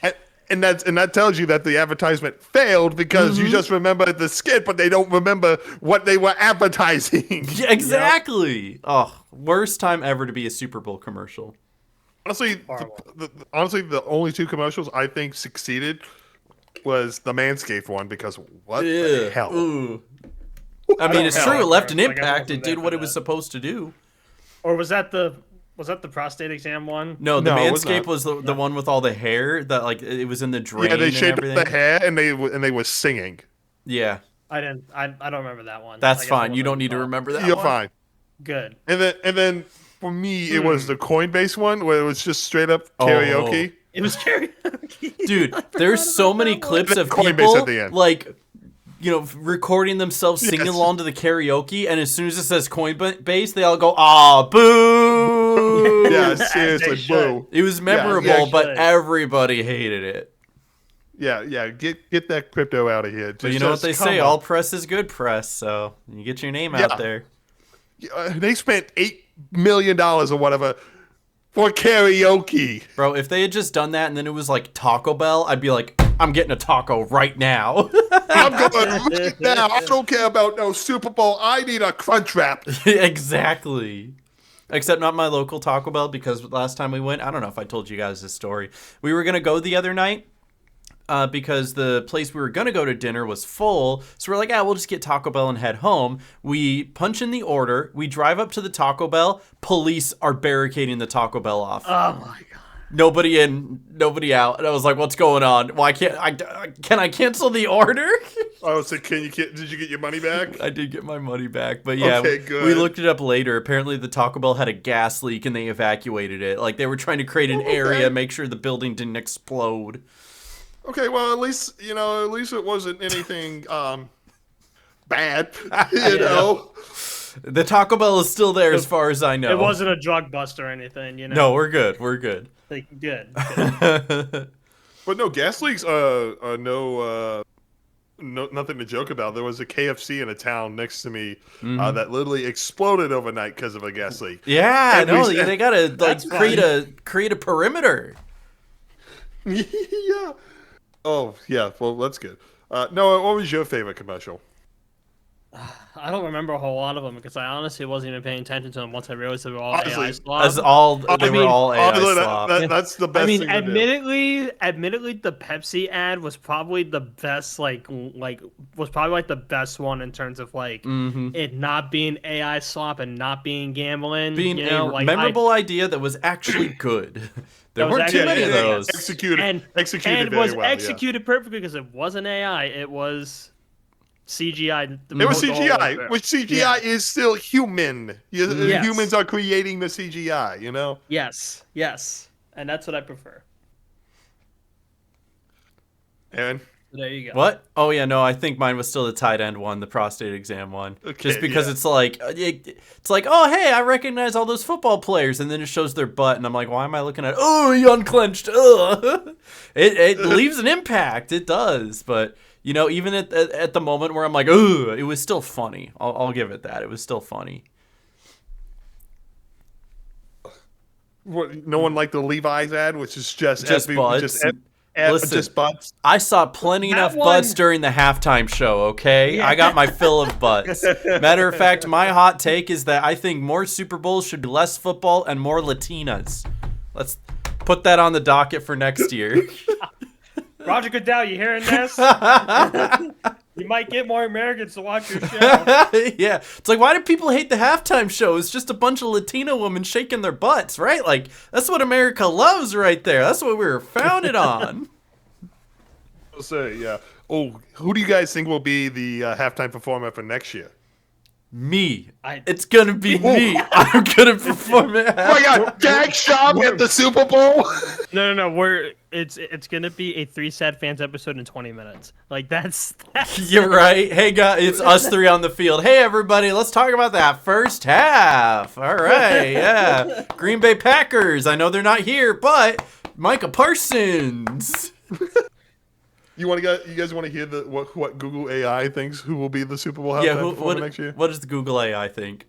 And that tells you that the advertisement failed because you just remember the skit, but they don't remember what they were advertising. Yeah, exactly. Yep. Oh, worst time ever to be a Super Bowl commercial. Honestly, the only two commercials I think succeeded was the Manscaped one, because what the hell? Ooh. I mean, it's true. It left an impact. It did what it was supposed to do. Or was that the prostate exam one? No, the Manscaped was the one with all the hair that, like, it was in the drain. Yeah, they shaved the hair and they were singing. Yeah. I don't remember that one. That's fine. You don't need to remember that. You're fine. Good. And then for me, it was the Coinbase one where it was just straight up karaoke. Oh. It was karaoke. Dude, there's so many clips of people at the end. Like, recording themselves singing along to the karaoke, and as soon as it says Coinbase, they all go, "Ah, boo!" Yeah, seriously, boo. It was memorable, but everybody hated it. Yeah, get that crypto out of here. But you know what they say? All press is good press, so you get your name out there. They spent $8 million or whatever for karaoke. Bro, if they had just done that and then it was like Taco Bell, I'd be like, I'm getting a taco right now. I'm going right now. I don't care about no Super Bowl. I need a Crunch Wrap. Exactly. Except not my local Taco Bell, because last time we went, I don't know if I told you guys this story. We were going to go the other night. Because the place we were going to go to dinner was full. So we're like, we'll just get Taco Bell and head home. We punch in the order. We drive up to the Taco Bell. Police are barricading the Taco Bell off. Oh, my God. Nobody in, nobody out. And I was like, what's going on? Why can't I cancel the order? Oh, so did you get your money back? I did get my money back. But yeah, okay, good. We looked it up later. Apparently the Taco Bell had a gas leak and they evacuated it. Like, they were trying to create an area, make sure the building didn't explode. Okay, well, at least it wasn't anything bad, you know. The Taco Bell is still there as far as I know. It wasn't a drug bust or anything, No, we're good. We're good. Good. But no, gas leaks nothing to joke about. There was a KFC in a town next to me that literally exploded overnight because of a gas leak. Yeah, they gotta create a perimeter. Yeah. Oh, yeah. Well, that's good. Noah, what was your favorite commercial? I don't remember a whole lot of them because I honestly wasn't even paying attention to them once I realized they were all AI slop. They were all AI slop. That's the best thing admittedly, the Pepsi ad was probably the best, the best one in terms of it not being AI slop and not being gambling. Being a memorable idea that was actually good. There weren't too many of those. Executed executed perfectly because it wasn't AI. It was CGI. It was CGI, which CGI is still human. Yes. Humans are creating the CGI, you know? Yes. And that's what I prefer. Aaron? There you go. What? Oh, yeah, no, I think mine was still the tight end one, the prostate exam one. Okay, just because it's like, oh, hey, I recognize all those football players, and then it shows their butt, and I'm like, why am I looking at, he unclenched, It leaves an impact, it does, but, even at the moment where I'm like, it was still funny. I'll give it that. It was still funny. What, no one liked the Levi's ad, which is just butts. Listen, just butts. I saw plenty enough butts during the halftime show, okay? Yeah. I got my fill of butts. Matter of fact, my hot take is that I think more Super Bowls should be less football and more Latinas. Let's put that on the docket for next year. Roger Goodell, you hearing this? You might get more Americans to watch your show. Yeah. It's like, why do people hate the halftime show? It's just a bunch of Latino women shaking their butts, right? Like, that's what America loves right there. That's what we were founded on. I'll say, yeah. Oh, who do you guys think will be the halftime performer for next year? Me. It's going to be me. I'm going to perform it. Oh my God, Gag Shop at the Super Bowl? No. It's gonna be a 3 Sad Fans episode in 20 minutes. Like that's You're right. Hey guys, it's us three on the field. Hey everybody, let's talk about that first half. All right, yeah. Green Bay Packers. I know they're not here, but Micah Parsons. You guys want to hear what Google AI thinks who will be the Super Bowl halftime performer next year? What does the Google AI think?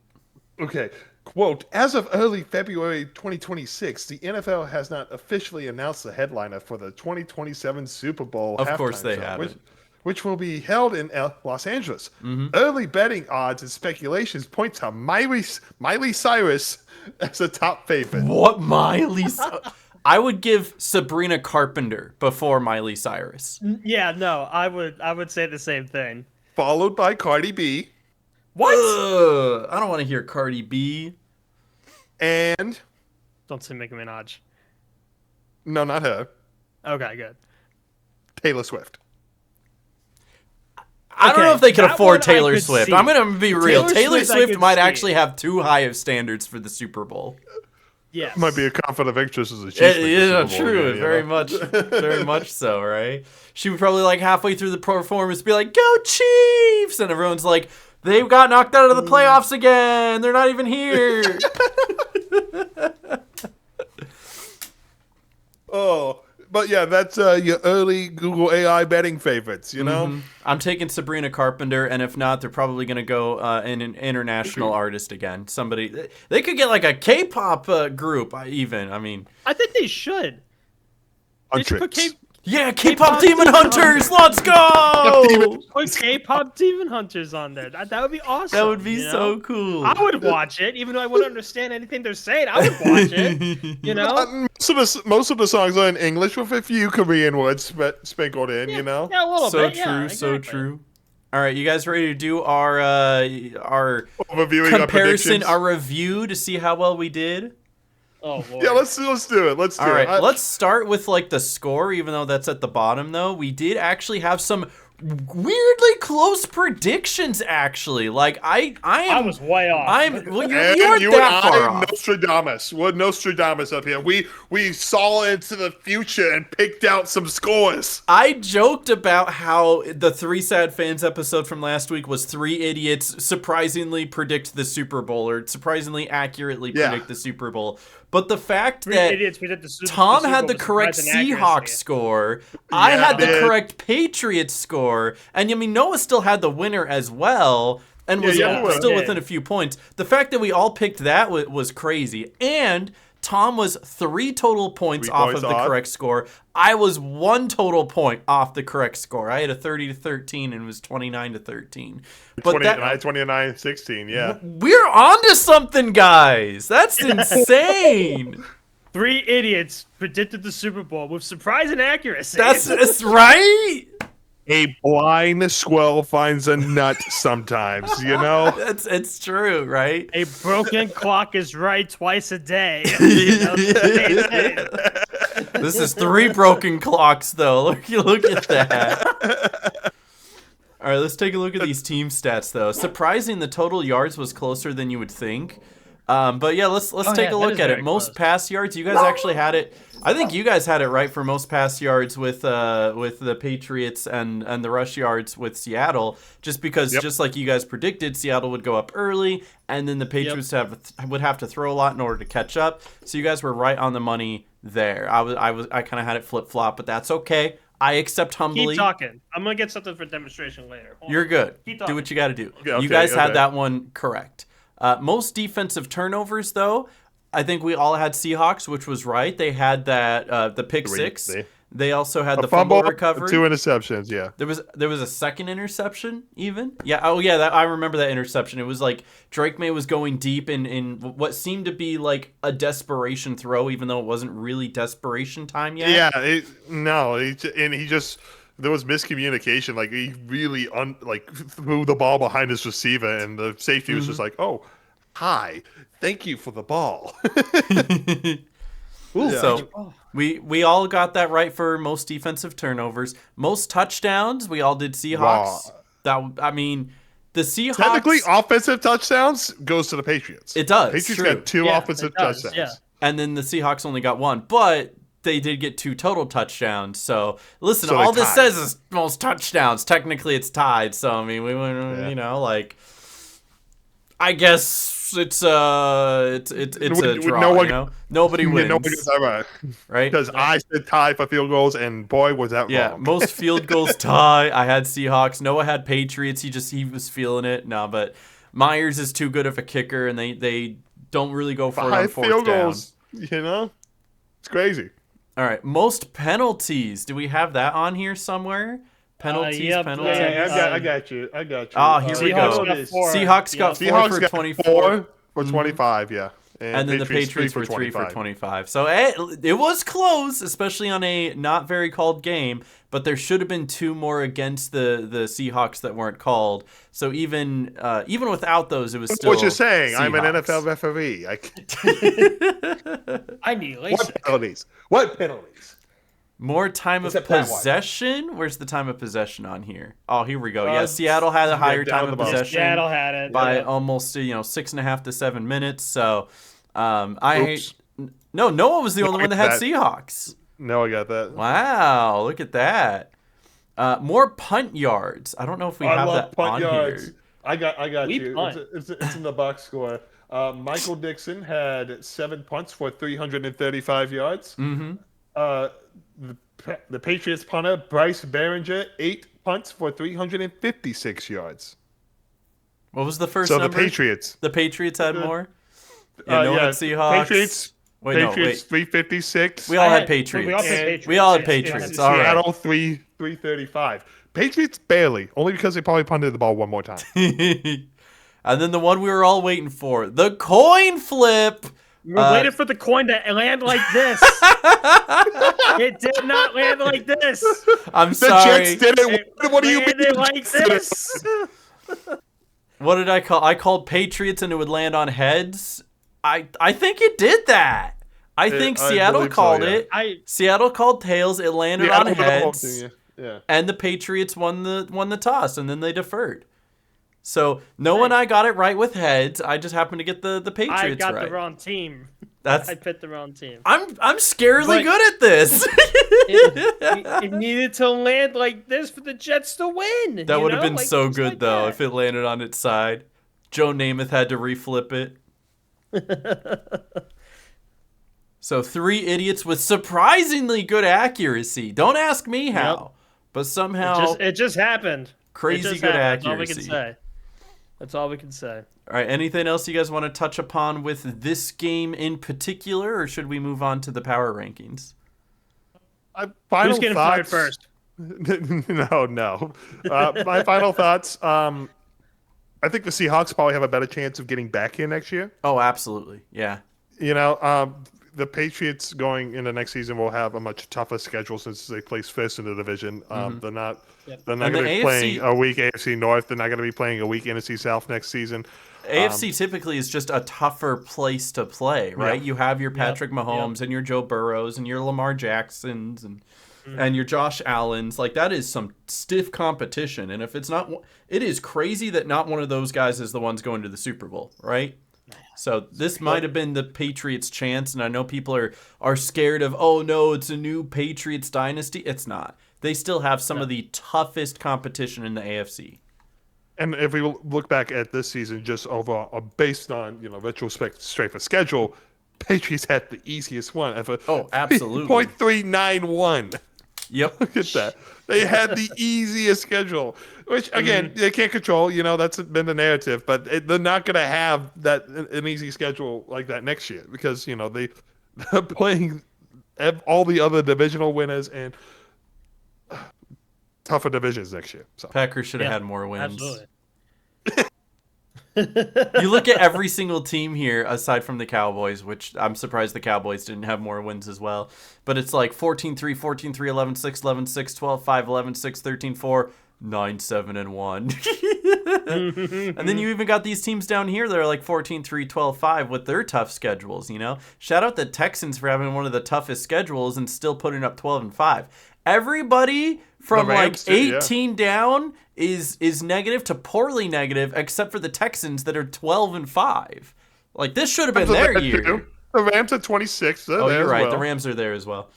Okay. Quote, as of early February 2026, the NFL has not officially announced the headliner for the 2027 Super Bowl Of course halftime they show, haven't. which will be held in Los Angeles. Early betting odds and speculations point to Miley Cyrus as a top favorite. What Miley? I would give Sabrina Carpenter before Miley Cyrus. yeah. No, I would say the same thing. Followed by Cardi B What? I don't want to hear Cardi B. and... Don't say Nicki Minaj. No, not her. Okay, good. Taylor Swift. I don't Okay, know if they can that afford one I Taylor could Swift. see. I'm going to be real. Taylor Swift I Swift could might see. actually have too high of standards for the Super Bowl. Yes. Might be a conflict of interest as a Chiefs. Yeah, true. Very much so, right? She would probably like halfway through the performance be like, "Go Chiefs!" and everyone's like, "They got knocked out of the playoffs again. They're not even here." Oh, but yeah, that's your early Google AI betting favorites, you know? I'm taking Sabrina Carpenter, and if not, they're probably going to go in an international artist again. Somebody, they could get like a K-pop group, even. I mean, I think they should. They should put Huntrix. yeah, K-pop Demon Hunters, let's go! Put K-pop Demon Hunters on there. That would be awesome. That would be you so know? cool. I would watch it, even though I wouldn't understand anything they're saying. I would watch it. You know? Most of the songs are in English with a few Korean words sprinkled in, you know? Yeah, a little So bit. true, yeah, so exactly. true. All right, you guys ready to do our Overviewing our comparison, predictions. our review to see how well we did? Oh, Lord. Yeah, let's do it. Let's do All right, it. let's start with like the score, even though that's at the bottom. Though we did actually have some weirdly close predictions. Actually, like I was way off. Well, you And weren't you that and far I, off. Nostradamus. We're Nostradamus up here. We saw into the future and picked out some scores. I joked about how the 3 Sad Fans episode from last week was 3 idiots surprisingly predict the Super Bowl, or surprisingly accurately predict the Super Bowl. But the fact Three that idiots predict the Super Tom Bowl had the with correct surprise and Seahawks accuracy. score, I Yeah, had the dude. correct Patriots score, and I mean Noah still had the winner as well, and was yeah, still yeah. within a few points. The fact that we all picked that was crazy, and Tom was 3 total points 3 off points of the off. correct score. I was 1 total point off the correct score. I had a 30-13 and it was 29-13. But 29-16, yeah. we're onto something, guys. That's insane. 3 idiots predicted the Super Bowl with surprise and accuracy. That's right. A blind squirrel finds a nut sometimes, you know? It's true, right? a broken clock is right twice a day. You know, they say. This is 3 broken clocks, though. Look at that. All right, let's take a look at these team stats, though. Surprising, the total yards was closer than you would think. But yeah, let's take yeah, a that look is at it. very Most close. pass yards, you guys actually had it. I think you guys had it right for most pass yards with the Patriots and the rush yards with Seattle, just because just like you guys predicted, Seattle would go up early, and then the Patriots would have to throw a lot in order to catch up. So you guys were right on the money there. I kind of had it flip flop, but that's okay. I accept humbly. Keep talking. I'm gonna get something for demonstration later. Hold You're on. good. Keep Do talking. what you got to do. Okay, You guys had okay. that one correct. Most defensive turnovers, though, I think we all had Seahawks, which was right. They had that the pick 3, six. see? They also had A the fumble fumble, recovery. 2 interceptions. Yeah. There was a second interception even. Yeah. Oh yeah. I remember that interception. It was like Drake May was going deep in what seemed to be like a desperation throw, even though it wasn't really desperation time yet. Yeah. He just there was miscommunication. Like he really threw the ball behind his receiver, and the safety was just like, "Oh, hi, thank you for the ball." Ooh, So we all got that right for most defensive turnovers, most touchdowns. We all did Seahawks. The Seahawks Technically, offensive touchdowns goes to the Patriots. It does, Patriots true. got 2 Yeah, offensive it does, touchdowns. yeah. and then the Seahawks only got 1, but they did get 2 total touchdowns. So listen, So they all this tied. says is most touchdowns. Technically, it's tied. So I mean, we went, I guess it's a draw. No one- you know? Nobody wins, No one gets that right. right? Because I said tie for field goals, and boy, was that Yeah, wrong. most field goals tie. I had Seahawks. Noah had Patriots. He was feeling it. No, but Myers is too good of a kicker, and they don't really go for it on 5 fourth field down. goals. It's crazy. All right, most penalties. Do we have that on here somewhere? Penalties, yep, penalties. yeah, I got you. Ah, here we go. Seahawks got 4. Seahawks got 4 Seahawks for got 24. 4 for 25, yeah. And then the Patriots were 3 for 25. So it was close, especially on a not very called game. But there should have been 2 more against the Seahawks that weren't called. So even without those, it was still. What you're saying? I'm an Seahawks. NFL referee. I need What LASIK. penalties? What penalties? More time of Except that one. possession. Where's the time of possession on here? Oh, here we go. Uh, Yeah, Seattle had a higher down time of the bottom. possession. Seattle had it. By yeah. almost 6.5 to 7 minutes. So Oops. Noah was the only one that had that. Seahawks. No, I got that. Wow, look at that. More punt yards. I don't know if we have that on here. I got We you. punt. It's in the box score. Michael Dixon had 7 punts for 335 yards. Mm-hmm. The Patriots punter Bryce Behringer 8 punts for 356 yards. What was the first So number? the Patriots. The Patriots had more. Yeah, Noah had Seahawks. Patriots. Wait, Patriots no, 356. We all had We all Patriots. had Patriots. We all had Yes, Patriots. yes. All right. Seattle 335. Patriots barely, only because they probably punted the ball one more time. And then the one we were all waiting for, the coin flip. We're waiting for the coin to land like this. It did not land like this. I'm The sorry. Jets did it. What do you mean? Landed like this. What did I call? I called Patriots and it would land on heads. I think it did that. I think I Seattle believe so, called yeah. it. Seattle called tails. It landed Yeah, on I don't know the whole heads, thing, yeah. and the Patriots won the toss, and then they deferred. So Noah and I got it right with heads. I just happened to get the Patriots I got right. the wrong team. That's I picked the wrong team. I'm scarily But- good at this. It needed to land like this for the Jets to win. That would have been Like, so just good like though that. if it landed on its side. Joe Namath had to reflip it. So 3 idiots with surprisingly good accuracy. Don't ask me how, but somehow It just happened. crazy It just good happened. accuracy. That's all we can say. All right, anything else you guys want to touch upon with this game in particular, or should we move on to the power rankings? Final Who's getting thoughts? fired first? No. My final thoughts. I think the Seahawks probably have a better chance of getting back here next year. Oh, absolutely. Yeah. The Patriots going into next season will have a much tougher schedule since they placed first in the division. They're not And going the to be AFC playing a week AFC North. They're not going to be playing a week NFC South next season. AFC typically is just a tougher place to play, right? Yeah. You have your Patrick Mahomes and your Joe Burrows and your Lamar Jacksons and your Josh Allens. Like, that is some stiff competition. And if it's not, it is crazy that not one of those guys is the ones going to the Super Bowl, right? So this might have been the Patriots' chance, and I know people are scared of, oh no, it's a new Patriots dynasty. It's not. They still have some of the toughest competition in the AFC. And if we look back at this season, just overall, based on retrospect straight for schedule, Patriots had the easiest one ever. Oh, absolutely. 0.391. Yep. Look at that. They had the easiest schedle, which again they can't control. That's been the narrative, but they're not going to have an easy schedule like that next year because they're playing all the other divisional winners and tougher divisions next year. So Packers should have Yeah, had more wins. Absolutely. You look at every single team here, aside from the Cowboys, which I'm surprised the Cowboys didn't have more wins as well. But it's like 14-3, 14-3, 11-6, 11-6, 12-5, 11-6, 13-4, 9-7-1. And then you even got these teams down here that are like 14-3, 12-5 with their tough schedules, you know? Shout out the Texans for having one of the toughest schedules and still putting up 12-5. Everybody from The like Rams too, yeah. 18 down is negative to poorly negative, except for the Texans that are 12-5. Like this should have been their year. The Rams at 26. Oh, you're right. The Rams are there as well,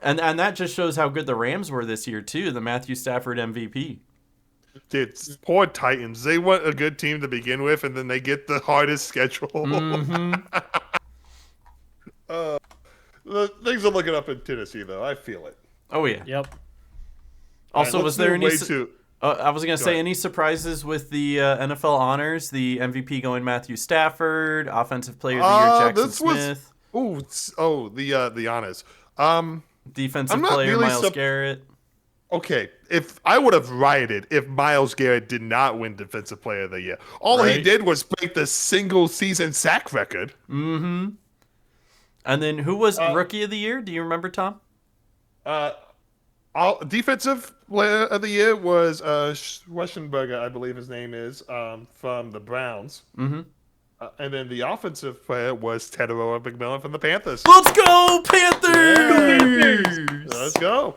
and that just shows how good the Rams were this year too. The Matthew Stafford MVP. Dude, poor Titans. They want a good team to begin with, and then they get the hardest schedule. Mm-hmm. Things are looking up in Tennessee, though. I feel it. Oh yeah. Yep. Also, All right, was let's there move any? way to- I was gonna say ahead. any surprises with the NFL honors? The MVP going Matthew Stafford, Offensive Player of the Year Jackson this was- Smith, the honors. Defensive I'm not Player really Myles Garrett. Okay, if I would have rioted if Myles Garrett did not win Defensive Player of the Year. All he Right. did was break the single season sack record. Mm-hmm. And then who was Rookie of the Year? Do you remember, Tom? Defensive Player of the Year was Schwarzenberger, I believe his name is, from the Browns. Mm-hmm. And then the offensive player was Tedero McMillan from the Panthers. Let's go Panthers! Let's go.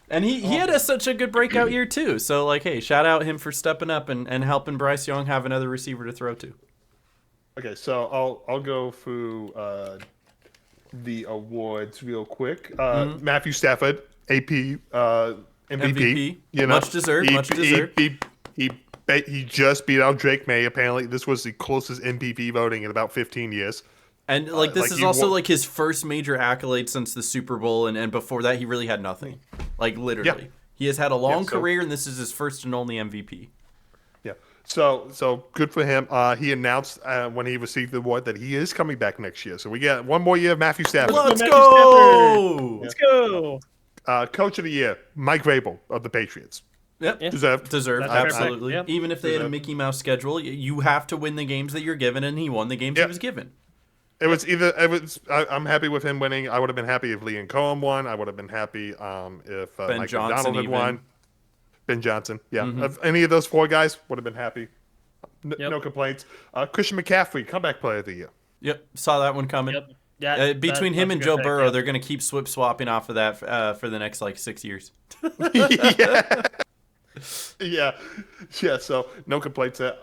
And he had such a good breakout year too. So like, hey, shout out him for stepping up and helping Bryce Young have another receiver to throw to. Okay, so I'll go through the awards real quick. Matthew Stafford, AP MVP. You know, Much deserved, much deserved. He just beat out Drake May. Apparently, this was the closest MVP voting in about 15 years. And like this like is he also won- like his first major accolade since the Super Bowl, and before that he really had nothing. Like literally, Yeah. he has had a long so- career, and this is his first and only MVP. Yeah. So good for him. He announced when he received the award that he is coming back next year. So we get one more year of Matthew Stafford. Let's Matthew go! Let's go. Coach of the year, Mike Vrabel of the Patriots. Yep, Yeah. Deserved. deserved That's perfect. absolutely. Yep. Even if they had a Deserved. Mickey Mouse schedule, you have to win the games that you're given, and he won the games he Yep. was given. It was I'm happy with him winning. I would have been happy if Liam Cohen won. I would have been happy if Ben Mike Johnson McDonald had even. won. Ben Johnson, yeah. If any of those four guys would have been happy. Yep. No complaints. Christian McCaffrey, comeback player of the year. Yep, saw that one coming. Yep. Yeah. Between him that's and a Joe good pick, Burrow, yeah. they're going to keep swapping off of that for the next like 6 years. yeah. So no complaints there.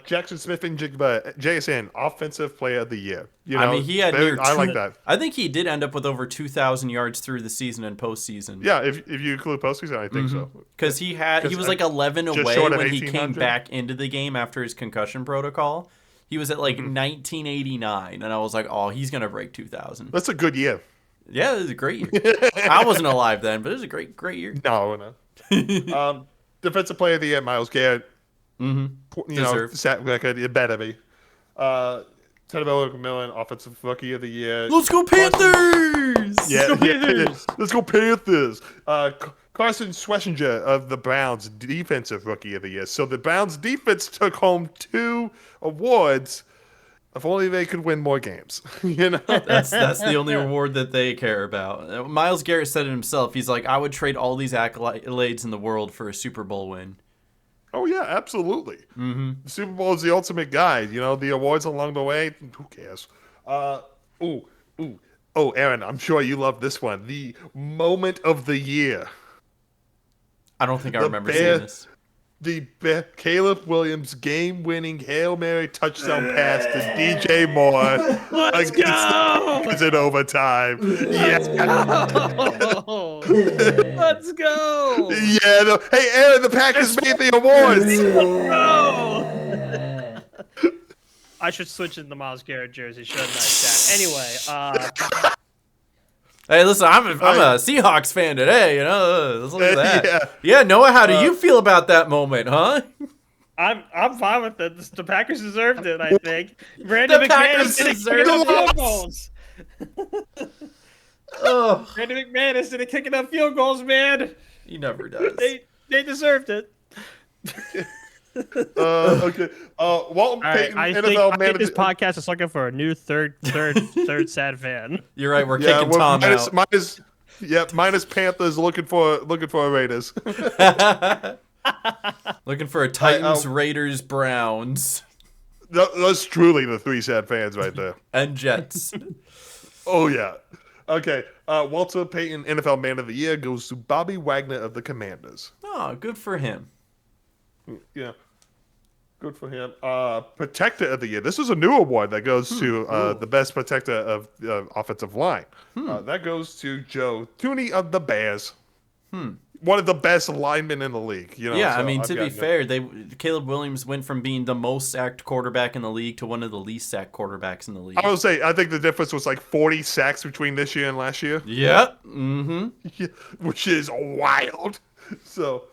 Jackson Smith and JSN, offensive player of the year. You know, I mean, he had very- near I like two- that. I think he did end up with over 2,000 yards through the season and postseason. Yeah, if you include postseason, I think so. Because he was like 11 just away short of when he came 1,800. back into the game after his concussion protocol. He was at like 1989, and I was like, oh, he's going to break 2,000. That's a good year. Yeah, it was a great year. I wasn't alive then, but it was a great year. No. Defensive player of the year, Myles Garrett. Mm-hmm. You know, Deserved. stat record, it better be. Tedero McMillan, offensive rookie of the year. Let's go Panthers! Yeah, let's go Panthers. Carson Schlesinger of the Browns, defensive rookie of the year. So the Browns defense took home 2 awards. If only they could win more games. You know, That's the only reward that they care about. Myles Garrett said it himself. He's like, I would trade all these accolades in the world for a Super Bowl win. Oh yeah, absolutely. The Super Bowl is the ultimate guide. You know, the awards along the way. Who cares? Oh, Aaron, I'm sure you love this one. The moment of the year. I don't think I The remember Bear- seeing this. Caleb Williams game-winning Hail Mary touchdown pass to DJ Moore. Let's go! It's in overtime. Yes. Oh, let's go! Yeah. No. Hey, Aaron, the Packers made the awards. Oh! I should switch in the Myles Garrett jersey. Should have nice that. Anyway, Hey, listen, I'm a Seahawks fan today. You know, let's look at that. Yeah. Yeah, Noah, how do you feel about that moment, huh? I'm fine with it. The Packers deserved it. I think Brandon The McMahon Packers is getting deserved field it. goals. Oh, Randy McManus didn't kick enough field goals, man. he never does. They deserved it. Okay. Walton All right, Payton, I NFL think this manager. podcast is looking for a new third sad fan. You're right. We're Yeah, kicking well, Tom out. minus Panthers looking for a Raiders. Looking for a Titans, Raiders, Browns, That's truly the three sad fans right there. and Jets. Oh yeah. Okay. Walter Payton, NFL Man of the Year, goes to Bobby Wagner of the Commanders. Oh, good for him. Yeah. Good for him. Protector of the Year. This is a new award that goes to the best protector of offensive line. That goes to Joe Thuney of the Bears. One of the best linemen in the league. You know, Yeah, so I mean, I've to got be fair, Caleb Williams went from being the most sacked quarterback in the league to one of the least sacked quarterbacks in the league. I would say I think the difference was like 40 sacks between this year and last year. Yep. Mm-hmm. Which is wild. So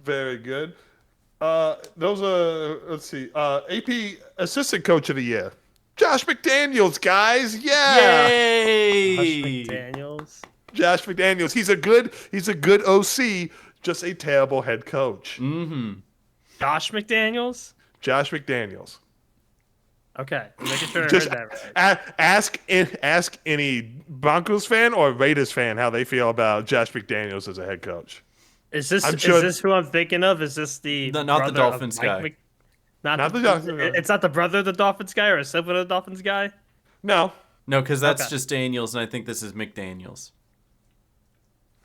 very good. Those are, let's see, AP Assistant Coach of the Year, Josh McDaniels, guys. Yeah, Yay! Daniels. Josh McDaniels. He's a good OC, just a terrible head coach. Mm-hmm. Josh McDaniels. Josh McDaniels. Okay, I'm making sure I Just heard that right. ask any Broncos fan or Raiders fan how they feel about Josh McDaniels as a head coach. Is this I'm sure- is this who I'm thinking of? Is this the Not the brother of Dolphins Mike guy. Not the Dolphins guy. It's not the brother of the Dolphins guy or a sibling of the Dolphins guy. No, No, because that's Okay. just Daniels, and I think this is McDaniels.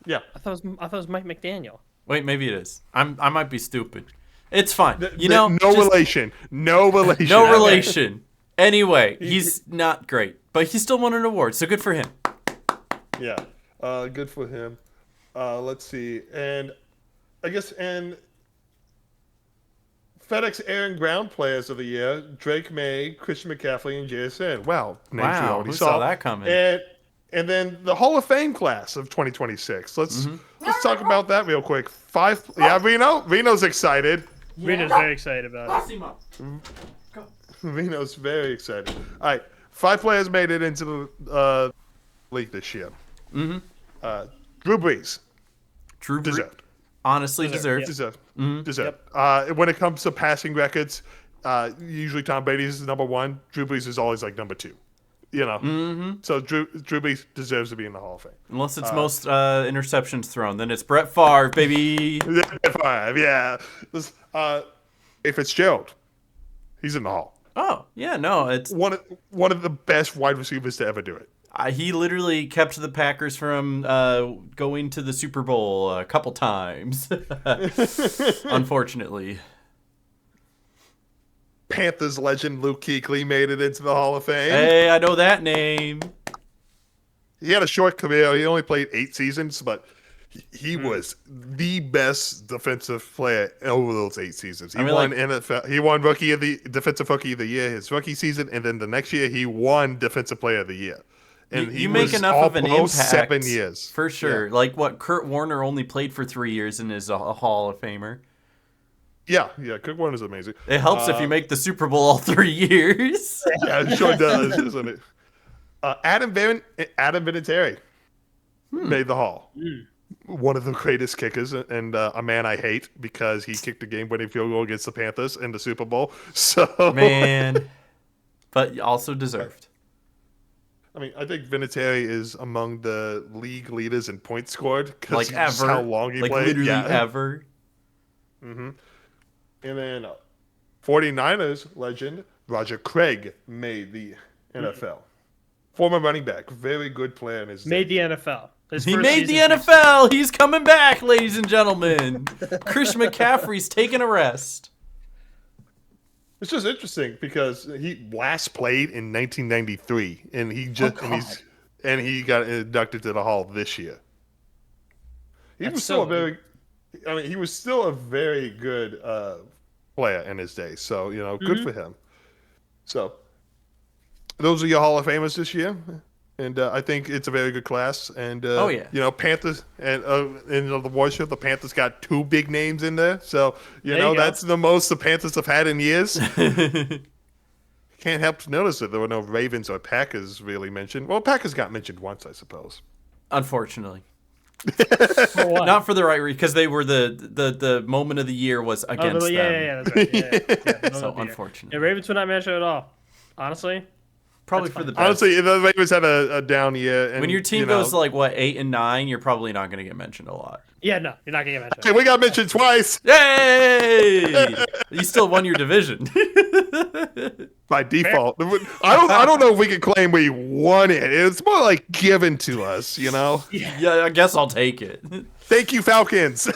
yeah, I thought it was Mike McDaniel. Wait, maybe it is. I might be stupid. It's fine. no just relation, no relation, no Okay. relation. Anyway, he's not great, but he still won an award, so good for him. Yeah, good for him. Let's see, and I guess and FedEx Air and Ground Players of the Year: Drake May, Christian McCaffrey, and JSN. Wow, names we Wow, already who saw that coming? And then the Hall of Fame class of 2026. Let's talk about that real quick. Reno's excited. Rita's very excited about it. Reno's very excited. All right, 5 players made it into the league this year. Mm-hmm. Drew Brees. True. Deserved. Honestly deserved. Deserved. Mm-hmm. Deserved. When it comes to passing records, usually Tom Brady is number 1. Drew Brees is always like number 2. You know. Mm-hmm. So Drew Brees deserves to be in the Hall of Fame. Unless it's most interceptions thrown, then it's Brett Favre, baby. 5, yeah. Fitzgerald. He's in the Hall. Oh, yeah, no, it's One of the best wide receivers to ever do it. he literally kept the Packers from going to the Super Bowl a couple times. Unfortunately. Panthers legend Luke Kuechly made it into the Hall of Fame. Hey, I know that name. He had a short career. He only played 8 seasons, but he was the best defensive player over those 8 seasons. He won NFL. He won defensive rookie of the year his rookie season, and then the next year he won defensive player of the year. And You make enough of an impact 7 years for sure. Yeah. Like what Kurt Warner only played for 3 years and is a Hall of Famer. Yeah. Cook Warner is amazing. It helps if you make the Super Bowl all 3 years. Yeah, it sure does, isn't it? Adam Vinatieri made the Hall. One of the greatest kickers, and a man I hate because he kicked a game-winning field goal against the Panthers in the Super Bowl. So Man, but also deserved. I mean, I think Vinatieri is among the league leaders in points scored because Like ever. how long he like played. literally Yeah. ever. And then 49ers legend Roger Craig made the NFL. Former running back, very good player in his Made day. the NFL. His He first made the season. NFL. He's coming back, ladies and gentlemen. Chris McCaffrey's taking a rest. It's just interesting because he last played in 1993, and he got inducted to the Hall this year. He That's was so still he was still a very good player in his day. So good for him. So those are your Hall of Famers this year, and I think it's a very good class. And Oh, yeah. Panthers and in the award show, the Panthers got 2 big names in there. So you go. that's the most the Panthers have had in years. can't help to notice that there were no Ravens or Packers really mentioned. Well, Packers got mentioned once, I suppose. Unfortunately. For what? Not for the right reason, because they were the moment of the year was against them. Yeah, that's right. Yeah. So unfortunately. Yeah, Ravens were not mentioned at all. Honestly. Probably That's for the fine. best. Honestly, the Ravens had a down year. And, When your team you know, goes to like what 8 and 9, you're probably not going to get mentioned a lot. Yeah, no, you're not gonna get mentioned. hey, we got mentioned twice Yay! You still won your division. by default. I don't know if we can claim we won it. It's more like given to us, you know. Yeah, I guess I'll take it. Thank you, Falcons.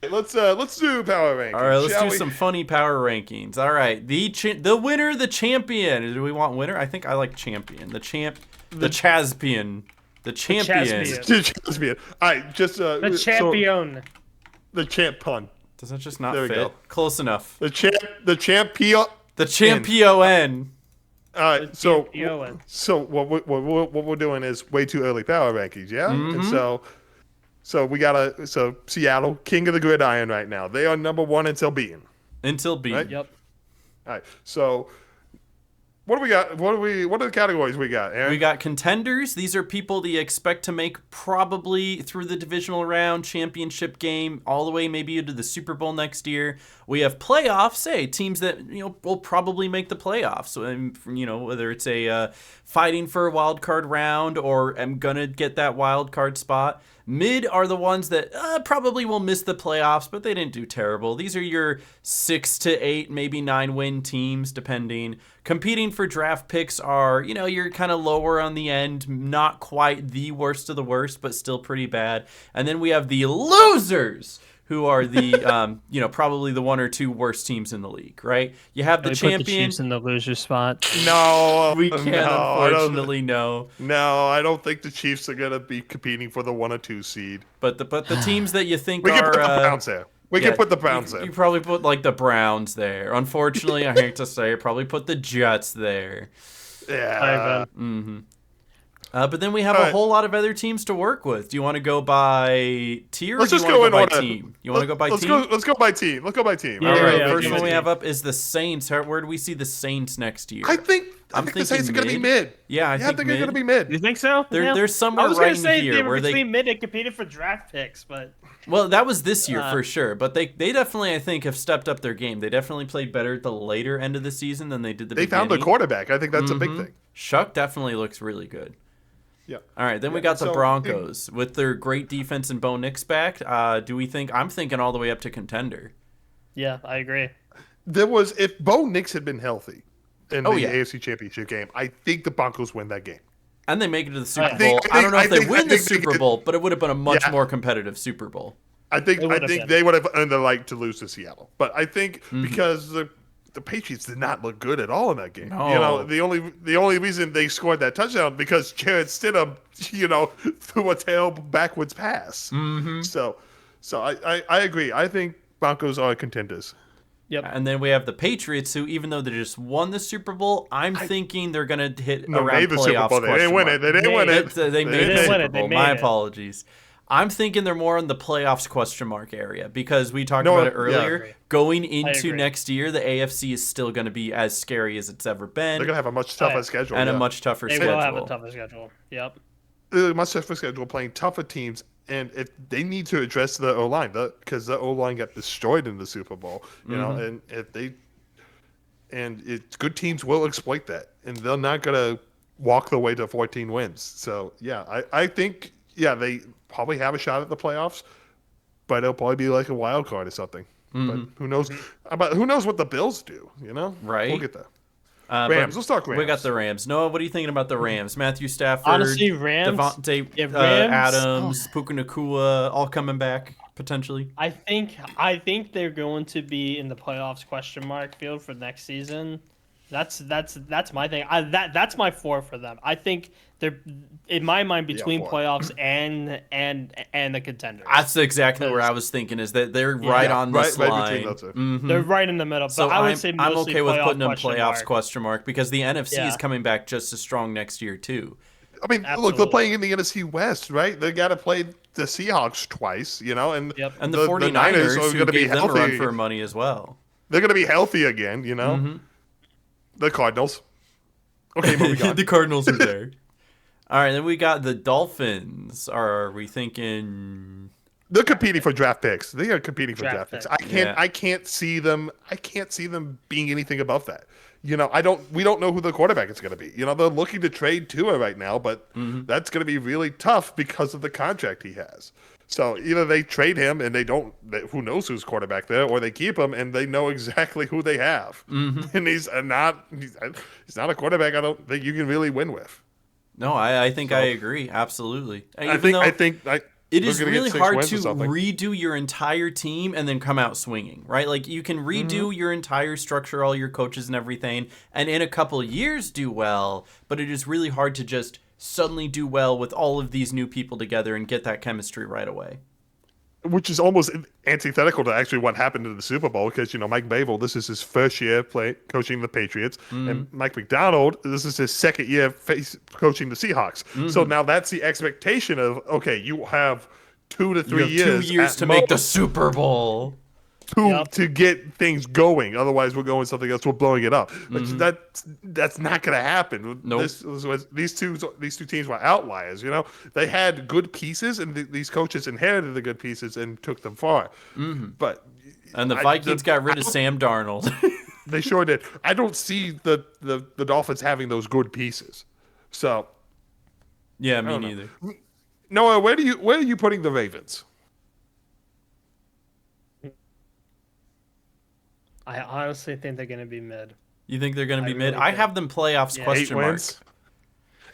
Let's do power rankings. All right, let's shall do we? some funny power rankings. All right, the winner, the champion. Do we want winner? I think I like champion. The Chaspian. The champion. Chaspian. All right, just The champion. So, the champ pun. Does that just not There we fit? go. Close enough. The champion. The champion. All right, so champion. what we're doing is way too early power rankings, yeah. And so we gotta Seattle, king of the gridiron right now. They are number one until beaten. Until B. Right? Yep. All right, so what do we got? What are the categories we got, Aaron? We got contenders. These are people that you expect to make probably through the divisional round, championship game, all the way maybe into the Super Bowl next year. We have playoffs, teams that will probably make the playoffs. So whether it's a fighting for a wild card round or am gonna get that wild card spot. Mid are the ones that probably will miss the playoffs, but they didn't do terrible. These are your 6 to 8, maybe 9 win teams, depending. Competing for draft picks are, you're kind of lower on the end, not quite the worst of the worst, but still pretty bad. And then we have the losers, who are the, probably the 1 or 2 worst teams in the league, right? You have the Put the champion. Chiefs in the loser spot. No, We can't, unfortunately, no. No, I don't think the Chiefs are gonna be competing for the 1 or 2 seed. But the teams that you think We are can put the Browns there. We can put the Browns you there. probably put like the Browns there. Unfortunately, I hate to say it, probably put the Jets there. Yeah. But then we have All a right. whole lot of other teams to work with. Do you want to go by tier or Let's do you just want to go go in by order. team? You want to go by let's team? Let's go by team. Let's go by team. Yeah, All right, yeah, first yeah, one we yeah. have up is the Saints. Where do we see the Saints next year? I think the thinking Saints are gonna be mid. mid. Yeah, I think they're mid. gonna be mid. You think so? They're somewhere I was right gonna in say here they were where they. between mid and competed for draft picks, but Well, that was this year Uh, for sure, but they definitely, I think, have stepped up their game. They definitely played better at the later end of the season than they did the They beginning. found their quarterback. I think that's a big Mm-hmm. thing. Shuck definitely looks really good. Yeah. All right, then we Yeah, got the so- Broncos with their great defense and Bo Nix back. Do we think? I'm thinking all the way up to contender. yeah, I agree. There was if Bo Nix had been healthy in the Oh, yeah. AFC Championship game, I think the Broncos win that game. And they make it to the Super I Bowl. think- I don't know I if they think- I win the think they Super could- Bowl, but it would have been a much Yeah. more competitive Super Bowl. I think would've been. they would have earned the right to lose to Seattle, but I think Mm-hmm. because the Patriots did not look good at all in that game. No. You know, the only reason they scored that touchdown because Jared Stidham, threw a tail backwards pass. Mm-hmm. So I agree. I think Broncos are contenders. Yep. And then we have the Patriots, who even though they just won the Super Bowl, I'm thinking they're gonna hit No, around made the Super playoffs. Bowl. They didn't win it. They didn't win it. They made the didn't Super win it. They Bowl. made My it. apologies. I'm thinking they're more in the playoffs question mark area because we talked No, about it yeah. earlier. Going into agree. next year, the AFC is still going to be as scary as it's ever been, They're gonna have a much tougher Right. schedule and a yeah. much tougher They schedule. will have a tougher schedule. Yep. Much tougher schedule, playing tougher teams, and if they need to address the O line because the O line got destroyed in the Super Bowl, and if they it's good teams will exploit that, and they're not gonna walk the way to 14 wins. So yeah, I think they probably have a shot at the playoffs, but it'll probably be like a wild card or something. But who knows? Who knows what the Bills do? Right. We'll get that. But Rams. Let's talk Rams. We got the Rams. Noah, what are you thinking about the Rams? Matthew Stafford, Honestly, Rams- Devontae yeah, Rams- Adams, Puka Nacua, all coming back potentially. I think they're going to be in the playoffs question mark field for next season. That's my thing. That's my 4 for them. I think they're in my mind between 4. playoffs and the contenders. That's exactly where I was thinking. Is that they're right on this right line. between those two. Mhm. They're right in the middle. So but I would say I'm mostly okay with playoff putting them question playoffs mark. question mark because the NFC is Yeah. coming back just as strong next year too. I mean, look, Absolutely. they're playing in the NFC West, right? They got to play the Seahawks twice, and Yep. And the 49ers Niners are who going to be gave them a run healthy. for money as well. They're going to be healthy again, Mm-hmm. The Cardinals. Okay, moving on. The Cardinals are there. All right, then we got the Dolphins. Are we thinking? They're competing for draft picks. They are competing for Draft draft picks. picks. I can't see them. I can't see them being anything above that. We don't know who the quarterback is going to be. They're looking to trade Tua right now, but that's going to be really tough because of the contract he has. So either they trade him and who knows who's quarterback there, or they keep him and they know exactly who they have. And he's not a quarterback I don't think you can really win with. No, I think I agree. Absolutely. I think it is really hard to redo redo your entire team and then come out swinging, right? Like, you can redo your entire structure, all your coaches and everything, and in a couple of years do well, but it is really hard to just suddenly do well with all of these new people together and get that chemistry right away. Which is almost antithetical to actually what happened in the Super Bowl, because Mike Babel, this is his first year coaching the Patriots, and Mike McDonald, this is his second year coaching the Seahawks. So now that's the expectation of, okay, you have 2 to 3 years, 2 years to make the Super Bowl to get things going. Otherwise, we're going something else. We're blowing it up. That's not going to happen. Nope. These two teams were outliers. They had good pieces, and these coaches inherited the good pieces and took them far. But and the Vikings got rid of Sam Darnold. They sure did. I don't see the Dolphins having those good pieces. So yeah, me neither. Noah, where are you putting the Ravens? I honestly think they're going to be mid. You think they're going to be mid? really I do. have them playoffs ? 8 wins.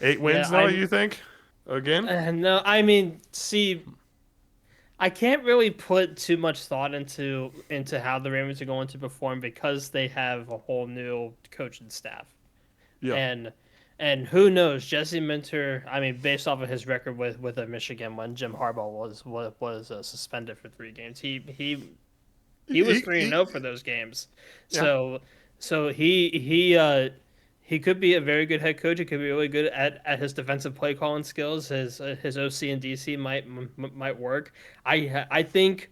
8 wins, Yeah, Noah, you think? Again? No, I mean, see, I can't really put too much thought into how the Ravens are going to perform because they have a whole new coaching staff. Yeah. And who knows, Jesse Minter, I mean, based off of his record with Michigan when Jim Harbaugh was suspended for 3 games, he was 3-0 for those games. Yeah. So he could be a very good head coach. He could be really good at his defensive play calling skills. His OC and DC might work. I think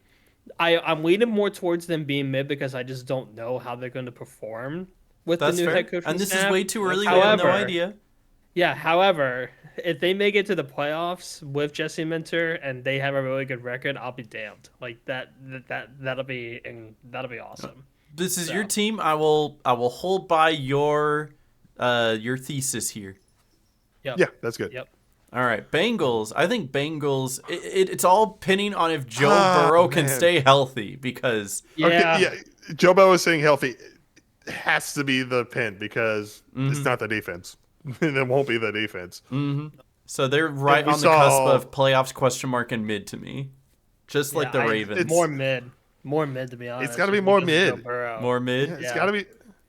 I'm leaning more towards them being mid because I just don't know how they're going to perform with the new head coach. And this staff. is way too early. We have no idea. Yeah, however, if they make it to the playoffs with Jesse Minter and they have a really good record, I'll be damned. Like that'll be awesome. This is your team. I will hold by your thesis here. Yep. Yeah, that's good. Yep. All right, Bengals. I think Bengals. It's all pinning on if Joe Burrow can stay healthy because Joe Burrow is staying healthy. It has to be the pin because it's not the defense. It won't be the defense. So they're right on the cusp of playoffs ? And mid to me, just like the Ravens. It's more mid to be honest. It's got to be more mid. More mid. Yeah,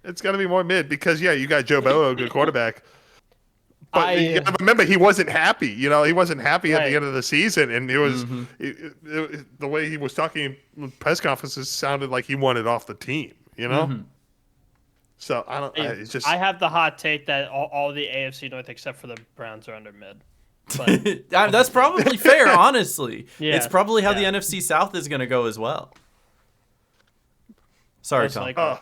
it's got to be more mid because you got Joe Burrow, a good quarterback. But you gotta remember, he wasn't happy. He wasn't happy at the end of the season, and it was the way he was talking in press conferences sounded like he wanted off the team. So I don't. It's just I have the hot take that all the AFC North except for the Browns are under mid. But that's probably fair, honestly. Yeah, it's probably how the NFC South is going to go as well. Sorry, Tom.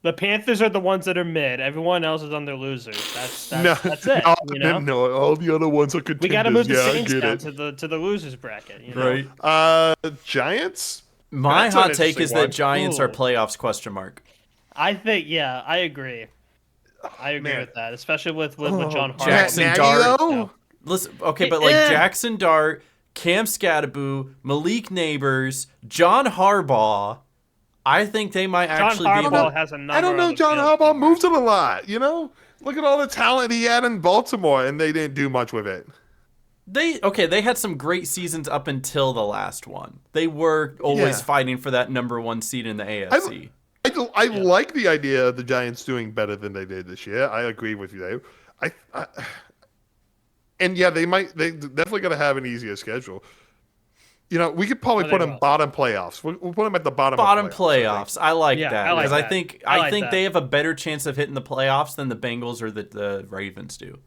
The Panthers are the ones that are mid. Everyone else is on their losers. That's it. No, all the other ones are contenders. We got to move the Saints down to the losers bracket. Right. Giants. My hot take is that Giants are playoffs ? I think, I agree. I agree with that, especially with John Harbaugh. Jackson Dart. Listen, okay, but Jackson Dart, Cam Scatterbo, Malik Neighbors, John Harbaugh. I think they might actually John Harbaugh be. has a number. I don't know. John Harbaugh moves it a lot. Look at all the talent he had in Baltimore, and they didn't do much with it. They had some great seasons up until the last one. They were always fighting for that number 1 seed in the AFC. I like the idea of the Giants doing better than they did this year. I agree with you there. They definitely going to have an easier schedule. We could probably put them bottom playoffs. We'll put them at the bottom of playoffs. I like that because I think that. they have a better chance of hitting the playoffs than the Bengals or the Ravens do.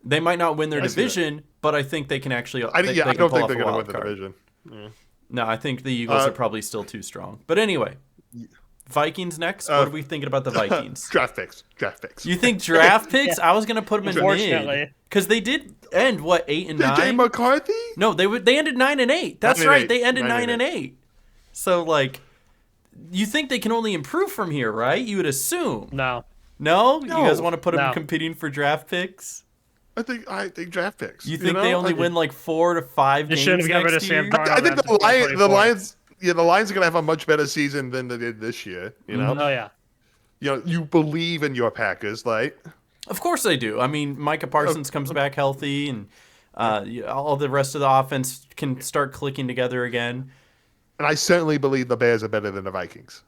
They might not win their division, but I think they can actually. I don't think they're going to win the division. Yeah. No, I think the Eagles are probably still too strong. But anyway, Vikings next. What are we thinking about the Vikings? Draft picks. You think draft picks? I was gonna put them in mid Unfortunately. because they did end 8 and DJ 9. McCarthy? No, they ended 9 and 8. That's 9 and right. 8. They ended 9 9 and and 8. So like, you think they can only improve from here, right? You would assume. No. No, you guys No. want to put them No. competing for draft picks? I think draft picks. You think know? they only I- win like 4 to 5 They games shouldn't have got rid next of Sam year? Darnold. I think after the 2024. Lions. Yeah, the Lions are gonna have a much better season than they did this year. You know. Oh yeah. You know, you believe in your Packers, like. Of course they do. I mean, Micah Parsons comes back healthy, and all the rest of the offense can start clicking together again. And I certainly believe the Bears are better than the Vikings.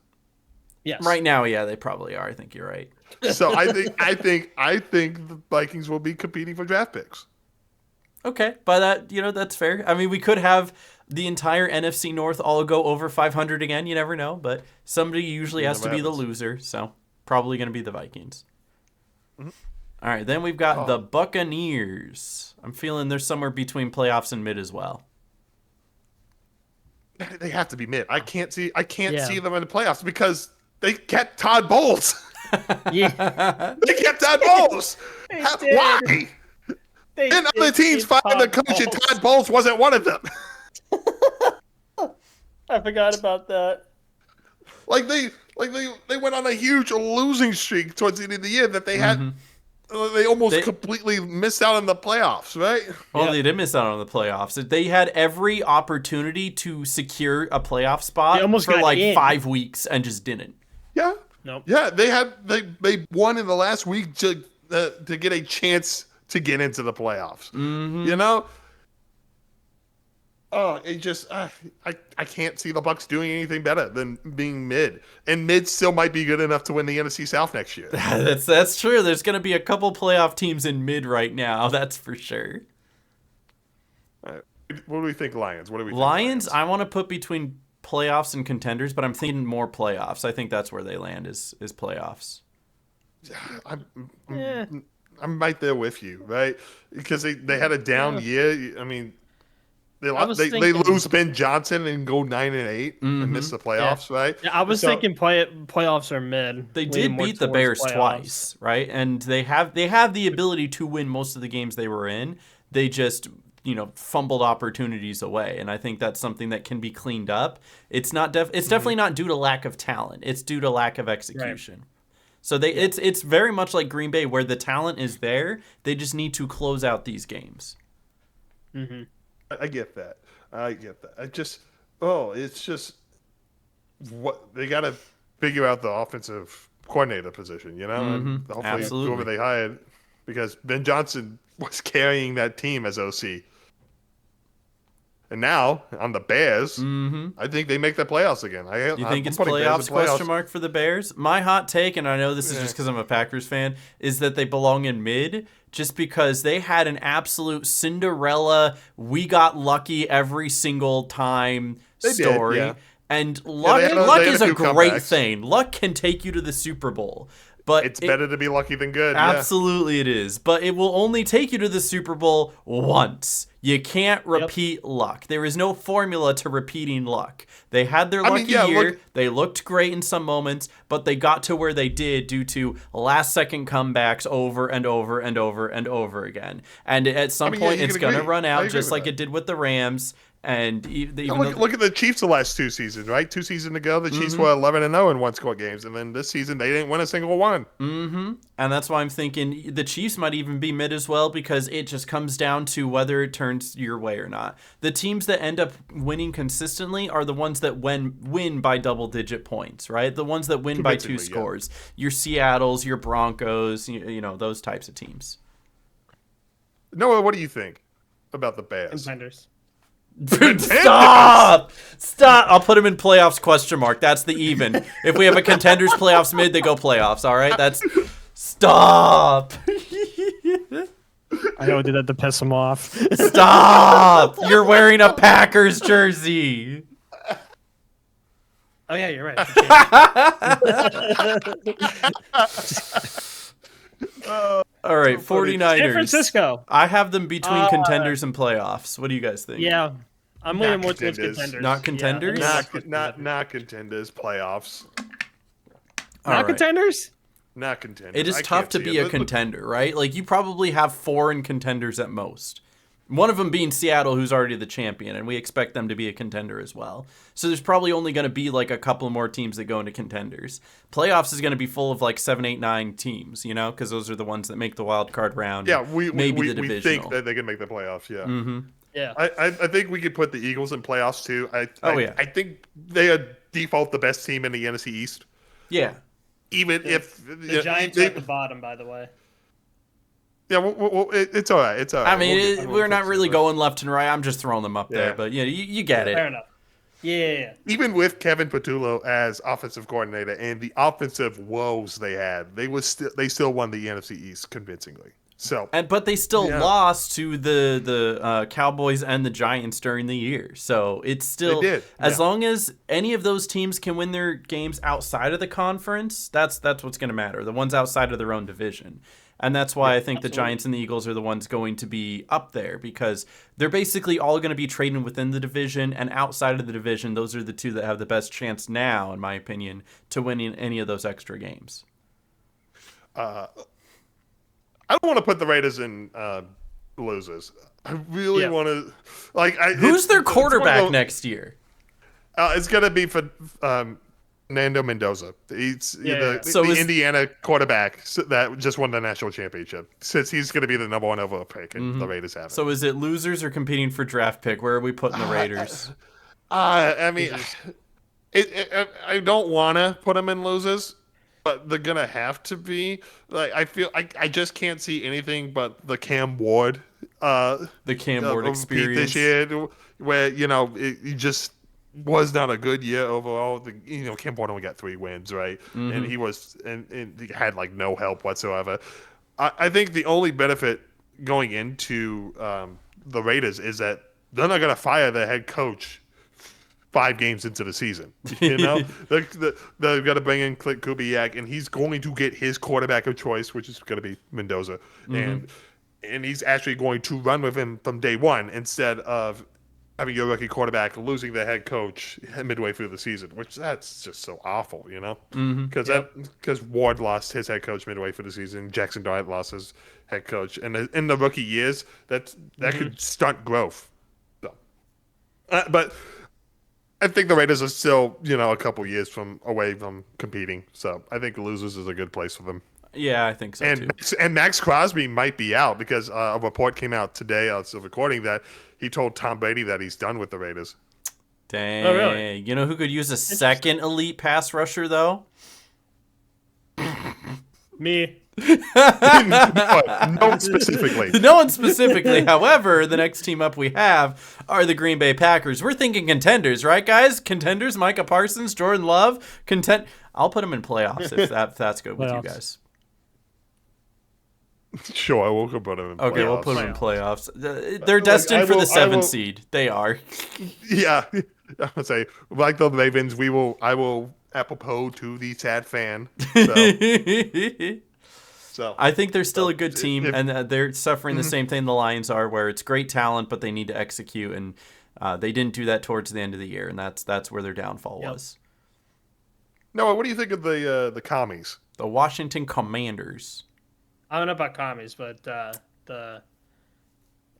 Yes. Right now, yeah, they probably are. I think you're right. So I think the Vikings will be competing for draft picks. Okay, by that, that's fair. I mean, we could have the entire NFC North all go over 500 again. You never know, but somebody usually has to Never be the happens. loser, so probably going to be the Vikings. Mm-hmm. All right, then we've got the Buccaneers. I'm feeling they're somewhere between playoffs and mid as well. They have to be mid. I can't see Yeah. see them in the playoffs because they kept Todd Bowles. Yeah. They kept Todd Bowles. They How- did. Why? They And other did teams keep fired the Todd coach, and Bowles. Todd Bowles wasn't one of them. I forgot about that. Like they went on a huge losing streak towards the end of the year that they had. They almost They- completely missed out on the playoffs, right? Well, Yeah. they did miss out on the playoffs. They had every opportunity to secure a playoff spot They almost for got like in. 5 weeks and just didn't. Yeah. Nope. Yeah, they won in the last week to get a chance to get into the playoffs. You know. Oh, it just I can't see the Bucs doing anything better than being mid, and mid still might be good enough to win the NFC South next year. That's true. There's going to be a couple playoff teams in mid right now. That's for sure. All right. What do we think, Lions? What do we think, Lions, I want to put between playoffs and contenders, but I'm thinking more playoffs. I think that's where they land is playoffs. I'm right there with you, right? Because they had a down year. I mean, they was they thinking- lose Ben Johnson and go 9-8 and miss the playoffs, right? Yeah, I was So- thinking playoffs are mid. They leaning did more beat the towards Bears playoffs. twice, right? And they have the ability to win most of the games they were in. They just fumbled opportunities away, and I think that's something that can be cleaned up. It's not it's definitely not due to lack of talent. It's due to lack of execution. So it's very much like Green Bay where the talent is there. They just need to close out these games. I get that. It's just what they got to figure out the offensive coordinator position, and hopefully Absolutely. whoever they hired, because Ben Johnson was carrying that team as OC. And now on the Bears, I think they make the playoffs again. You think it's playoffs? Question mark for the Bears. My hot take, and I know this is just because I'm a Packers fan, is that they belong in mid, just because they had an absolute Cinderella, we got lucky every single time They did, story. yeah. And luck, they had a luck is a few great comebacks. thing. Luck can take you to the Super Bowl, but It's better to be lucky than good. Yeah. Absolutely it is. But it will only take you to the Super Bowl once. You can't repeat luck. There is no formula to repeating luck. They had their lucky year. They looked great in some moments, but they got to where they did due to last-second comebacks over and over and over and over again. And at some point, you it's can going to agree. run I out, agree just with like that. it did with the Rams. And Look at the Chiefs the last 2 seasons, right? 2 seasons ago, the Chiefs were 11-0 in one-score games, and then this season they didn't win a single one. and that's why I'm thinking the Chiefs might even be mid as well, because it just comes down to whether it turns your way or not. The teams that end up winning consistently are the ones that win by double-digit points, right? The ones that win by 2 Convincingly, yeah. scores. Your Seattles, your Broncos, those types of teams. Noah, what do you think about the Bears? Contenders. Stop! I'll put them in playoffs question mark. That's the even. If we have a contenders playoffs mid, they go playoffs. All right. Stop. I know I did that to piss them off. Stop. You're wearing a Packers jersey. Oh yeah, you're right. All right. 49ers. San Francisco. I have them between contenders and playoffs. What do you guys think? Yeah, I'm leaning more towards contenders. contenders. Not contenders? Yeah, Not contenders, playoffs. All Not right. contenders. Not contenders. It is I tough can't to see be it. a contender, right? Like, you probably have 4 in contenders at most. One of them being Seattle, who's already the champion, and we expect them to be a contender as well. So there's probably only going to be like a couple more teams that go into contenders. Playoffs is going to be full of like 7, 8, 9 teams, you know, because those are the ones that make the wild card round. Yeah, we maybe the we divisional. think that they can make the playoffs. Yeah. Mm-hmm. Yeah. I think we could put the Eagles in playoffs too. Yeah. I think they are default the best team in the NFC East. Yeah. Even if The Giants are at the bottom, by the way. yeah, well, it's all right. It's all right. I mean, We'll we're not fix it, really but going left and right. I'm just throwing them up there, Yeah. but yeah, you get Fair it. enough. Yeah. even with Kevin Patullo as offensive coordinator and the offensive woes they had, they still won the NFC East convincingly. So But they still Yeah. lost to the Cowboys and the Giants during the year. So it's still, They did, as yeah. long as any of those teams can win their games outside of the conference, that's what's going to matter. The ones outside of their own division. And that's why I think the absolutely. Giants and the Eagles are the ones going to be up there, because they're basically all going to be trading within the division, and outside of the division, those are the two that have the best chance now, in my opinion, to winning any of those extra games. I don't want to put the Raiders in losers. I really Yeah. want to Who's their it's one of quarterback those- next year? It's gonna be for Nando Mendoza. He's Yeah. So the is- Indiana quarterback that just won the national championship. Since he's going to be the number 1 overall pick, and the Raiders have it. So is it losers or competing for draft pick? Where are we putting the Raiders? I mean, I don't want to put them in losers, but they're gonna have to be. Like I feel, I just can't see anything but the Cam Ward, The Cam Ward of Pete experience. this year, where it just was not a good year overall. Cam Ward only got 3 wins, right? Mm-hmm. And he had like no help whatsoever. I think the only benefit going into the Raiders is that they're not gonna fire their head coach 5 games into the season. You know, they're going to bring in Clint Kubiak, and he's going to get his quarterback of choice, which is going to be Mendoza, and he's actually going to run with him from day one instead of having your rookie quarterback losing the head coach midway through the season, which that's just so awful, you know, because Ward lost his head coach midway through the season, Jackson Dart lost his head coach, and in the rookie years, that could stunt growth. So, but I think the Raiders are still, a couple years away from competing. So I think losers is a good place for them. Yeah, I think so too. And Max Crosby might be out because a report came out today of recording that he told Tom Brady that he's done with the Raiders. Dang. Oh, really? You know who could use a second elite pass rusher, though? Me. No one specifically. No one specifically. However, the next team up we have are the Green Bay Packers. We're thinking contenders, right, guys? Contenders, Micah Parsons, Jordan Love. I'll put them in playoffs if that's good with you Playoffs. guys. Sure, we'll put them in Okay, we'll playoffs. put them in playoffs. They're destined for the 7 seed. They are. Yeah, I would say like the Ravens. I will apropos to the sad fan. So I think they're still a good if- team, and they're suffering the same thing the Lions are, where it's great talent, but they need to execute, and they didn't do that towards the end of the year, and that's where their downfall was. Noah, what do you think of the commies? The Washington Commanders. I don't know about commies, but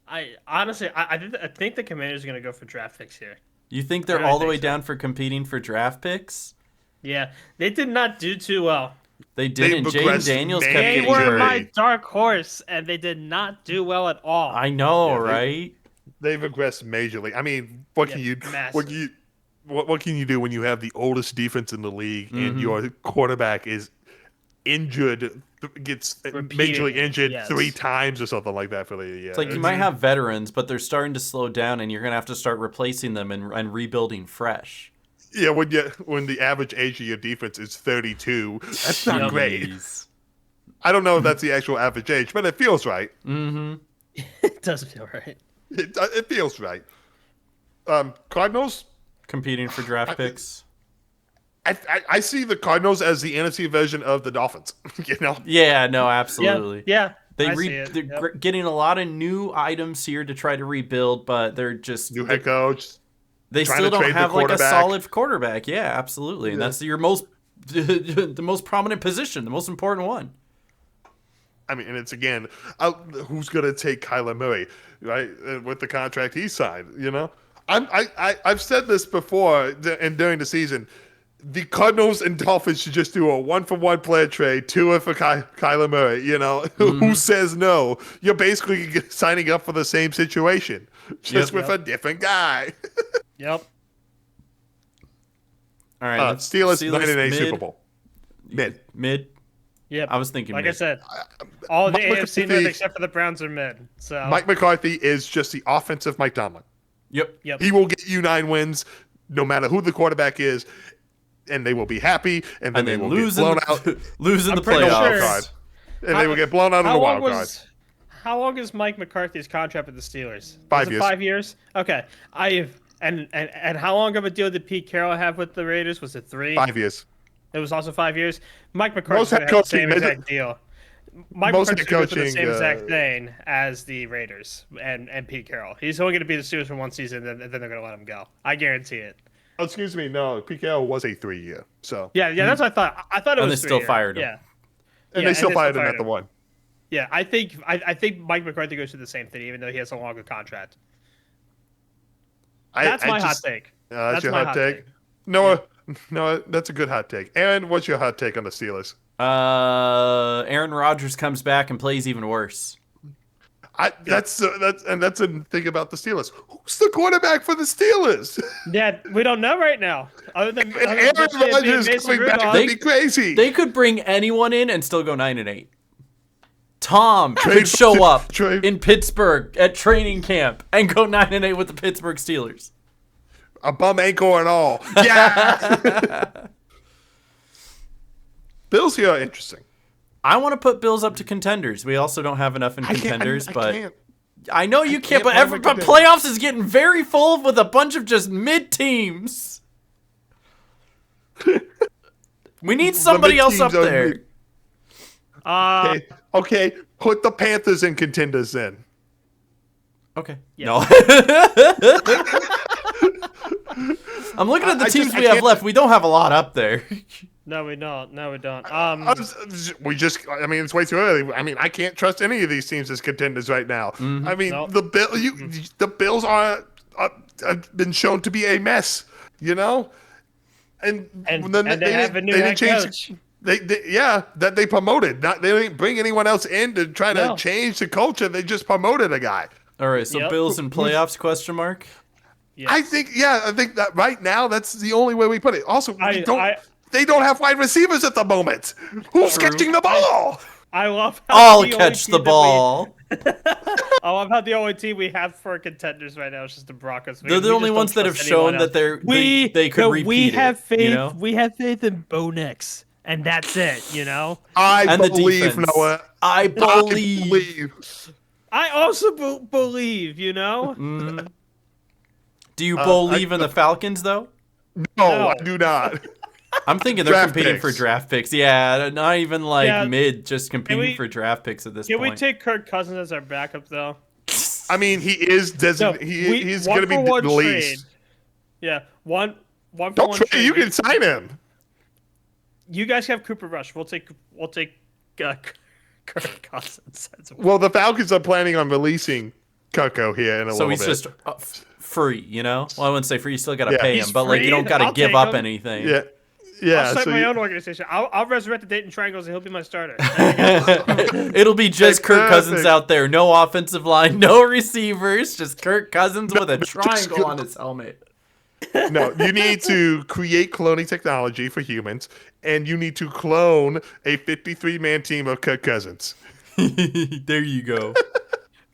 I honestly I think the Commanders are gonna go for draft picks here. You think they're I really all the way think so. down for competing for draft picks? Yeah, they did not do too well. They didn't. Jaden progressed Daniels kept majorly. They getting were hurt. my dark horse, and they did not do well at all. I know, Yeah, right? They've regressed majorly. I mean, what can you massive. what can you do when you have the oldest defense in the league and your quarterback is injured, gets majorly injured yes. 3 times or something like that for the year? It's like you might have veterans, but they're starting to slow down, and you're gonna have to start replacing them and rebuilding fresh. Yeah, when the average age of your defense is 32, that's not great. Jeez. I don't know if that's the actual average age, but it feels right. It does feel right. It feels right. Cardinals. Competing for draft picks. I see the Cardinals as the NFC version of the Dolphins. You know, Yeah, no, absolutely. Yeah. They're Yep. getting a lot of new items here to try to rebuild, but they're just new head coach. they trying still to don't trade the have like a quarterback. solid quarterback. Yeah, absolutely. And that's your most the most prominent position, the most important one. I mean, and it's again, who's going to take Kyler Murray, right? With the contract he signed, you know? I've said this before and during the season. The Cardinals and Dolphins should just do a 1-for-1 player trade, Tua for Kyler Murray, you know? Who says no? You're basically signing up for the same situation, just with a different guy. Yep. All right. Steelers 9-8 Super Bowl. Mid. Yep. I was thinking like mid. I said, all the Mike AFC McCarthy- North except for the Browns are mid. So Mike McCarthy is just the offensive Mike Tomlin. Yep. He will get you 9 wins no matter who the quarterback is, and they will be happy, and then they will lose get blown out. lose in the pretty in the playoffs. wild sure- card. And they will get blown out in the wild card. How long is Mike McCarthy's contract with the Steelers? 5 Was it years. 5 years? Okay. And how long of a deal did Pete Carroll have with the Raiders? Was it 3? 5 years. It was also 5 years. Mike McCarthy Most head had the same coaching- exact deal. Mike most McCarthy's head going to do the same coaching, exact thing as the Raiders and Pete Carroll. He's only going to be the Steelers for 1 season, and then they're going to let him go. I guarantee it. Oh, excuse me. No, Pete Carroll was a 3-year. So Yeah, that's what I thought. I thought it And was they still 3 years. fired him. Yeah. and Yeah, they still they fired him at the one. Yeah, I think Mike McCarthy goes through the same thing, even though he has a longer contract. That's my hot take. That's your my hot take. Noah, that's a good hot take. Aaron, what's your hot take on the Steelers? Aaron Rodgers comes back and plays even worse. That's a thing about the Steelers. Who's the quarterback for the Steelers? Yeah, we don't know right now. Other than Aaron Rodgers coming back would be crazy. They could bring anyone in and still go 9-8. Tom Trade could show for- up trade- in Pittsburgh at training camp and go 9-8 with the Pittsburgh Steelers. A bum ankle and all. Yeah. Bills here are interesting. I want to put Bills up to contenders. We also don't have enough in contenders, but can't. I know you can't. can't But find but my playoffs is getting very full with a bunch of just mid teams. We need somebody else up mid-teams are there. mid. Okay, put the Panthers in contenders then. Okay. Yeah. No. I'm looking at the I teams just- I we have can't- left. We don't have a lot up there. No, we don't. No, we don't. I mean, it's way too early. I mean, I can't trust any of these teams as contenders right now. I mean, Nope. the Bills are have been shown to be a mess, you know, and then they have a new head coach. That they promoted. They didn't bring anyone else in to try to No. change the culture. They just promoted a guy. All right. So Yep. Bills and playoffs? Question mark. Yes. I think that right now that's the only way we put it. Also, I- they don't have wide receivers at the moment. Who's True. catching the ball? I love how I'll the only catch team the that ball. I love how the only team we have for contenders right now is just the Broncos. They're the only ones that have shown that they could repeat we have it, faith. you know? We have faith in Bo Nix, and that's it. You know. I And the believe, defense. Noah. I believe. I also believe. You know. Do you believe in the Falcons though? No, I do not. I'm thinking they're Draft competing picks. for draft picks. Yeah, not even like Yeah. mid, just competing we- for draft picks at this Can we point. take Kirk Cousins as our backup though? I mean, he is designated. He's going to be the least. Yeah, one for Don't one trade. trade. You can sign him. You guys have Cooper Rush. We'll take Kirk Cousins. Well, the Falcons are planning on releasing Coco here in a So little he's bit. just free, you know? Well, I wouldn't say free. You still got to Yeah. pay He's him, but like you free? don't got to I'll give take up him. anything. yeah. I'll start so my you- own organization. I'll resurrect the Dayton Triangles and he'll be my starter. It'll be just Kirk Cousins Perfect. out there. No offensive line, no receivers, just Kirk Cousins with a just triangle Kirk- on his helmet. No, you need to create cloning technology for humans, and you need to clone a 53-man team of Kirk Cousins. There you go.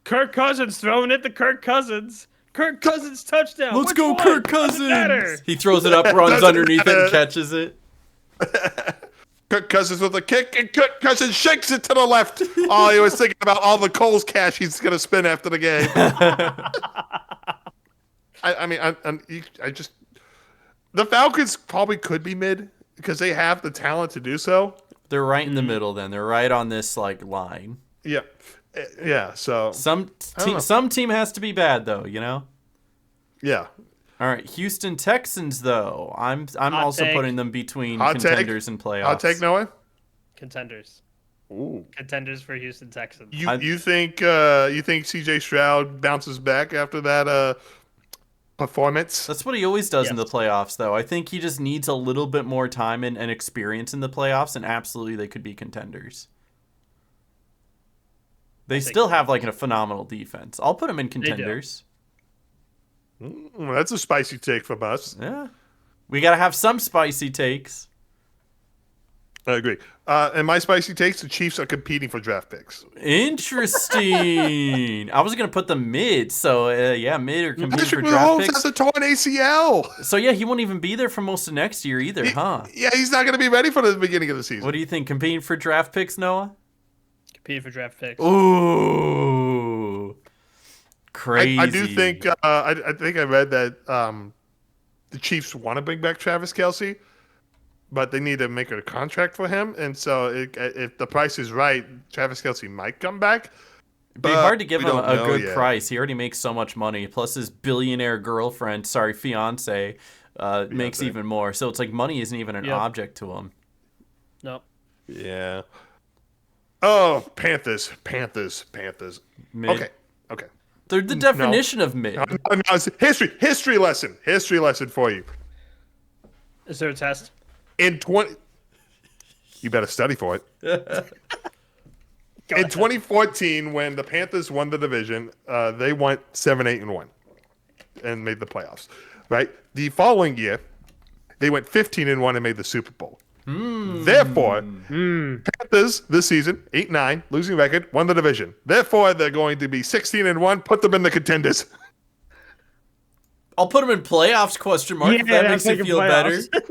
Kirk Cousins throwing it to Kirk Cousins. Kirk Cousins touchdown. Let's Which go, one? Kirk Doesn't matter. Cousins. He throws it up, runs underneath it, and catches it. Kirk Cousins with a kick, and Kirk Cousins shakes it to the left. Oh, he was thinking about all the Coles cash he's going to spend after the game. I just the Falcons probably could be mid because they have the talent to do so. They're right in the middle. Then they're right on this like line. Yeah, yeah. So Some don't know. team has to be bad though, you know. yeah, All right, Houston Texans though. I'm Hot also take. putting them between Hot take. contenders and playoffs. Hot take, Noah. Contenders. Ooh. Contenders for Houston Texans. You think CJ Stroud bounces back after that performance? That's what he always does in the Yes. playoffs, though. I think he just needs a little bit more time and experience in the playoffs, and absolutely they could be contenders. They think still so. have like a phenomenal defense. I'll put them in do. contenders. That's a spicy take from us. Yeah, we gotta have some spicy takes. I agree. And my spicy takes: the Chiefs are competing for draft picks. Interesting. I was gonna put them mid, so yeah, mid or competing for Patrick draft Mahomes picks. has a torn ACL. So yeah, he won't even be there for most of next year either, huh? Yeah, he's not going to be ready for the beginning of the season. What do you think? Competing for draft picks, Noah? Competing for draft picks. Ooh, crazy. I do think I think I read that the Chiefs want to bring back Travis Kelce, but they need to make a contract for him, and so if the price is right, Travis Kelce might come back. It'd be hard to give we him don't a know good yet. price. He already makes so much money. Plus his billionaire girlfriend, fiance, makes even more. So it's like money isn't even an Yep. object to him. Nope. Yeah. Oh, Panthers. Mid. Okay. They're the definition of mid. No, it's history lesson for you. Is there a test? In 20 You better study for it. Go In ahead. 2014, when the Panthers won the division, they went 7-8-1 and made the playoffs. Right. The following year, they went 15-1 and made the Super Bowl. Therefore, Panthers this season 8-9 losing record, won the division. Therefore, they're going to be 16-1. Put them in the contenders. I'll put him in playoffs, question mark, if Yeah, that I'm makes you thinking feel playoffs. better.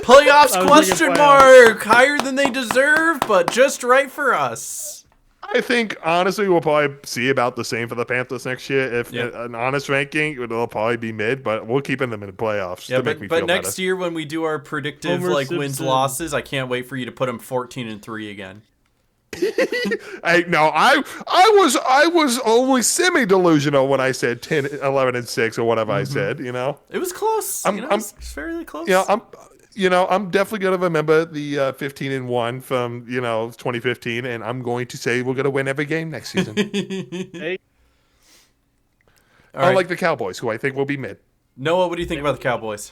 Playoffs, I was question thinking mark. Higher than they deserve, but just right for us. I think, honestly, we'll probably see about the same for the Panthers next year. If Yep. an honest ranking, it'll probably be mid, but we're keeping them in the playoffs Yeah, to make me but feel next better. year when we do our predictive Homer wins Simpson. losses, I can't wait for you to put them 14-3 again. I was only semi-delusional when I said 10, 11-6 or whatever I said, you know? It was close. I'm- It's fairly close. I'm definitely going to remember the 15-1 from, 2015, and I'm going to say we're going to win every game next season. Hey, All right. Unlike the Cowboys, who I think will be mid. Noah, what do you think about the Cowboys?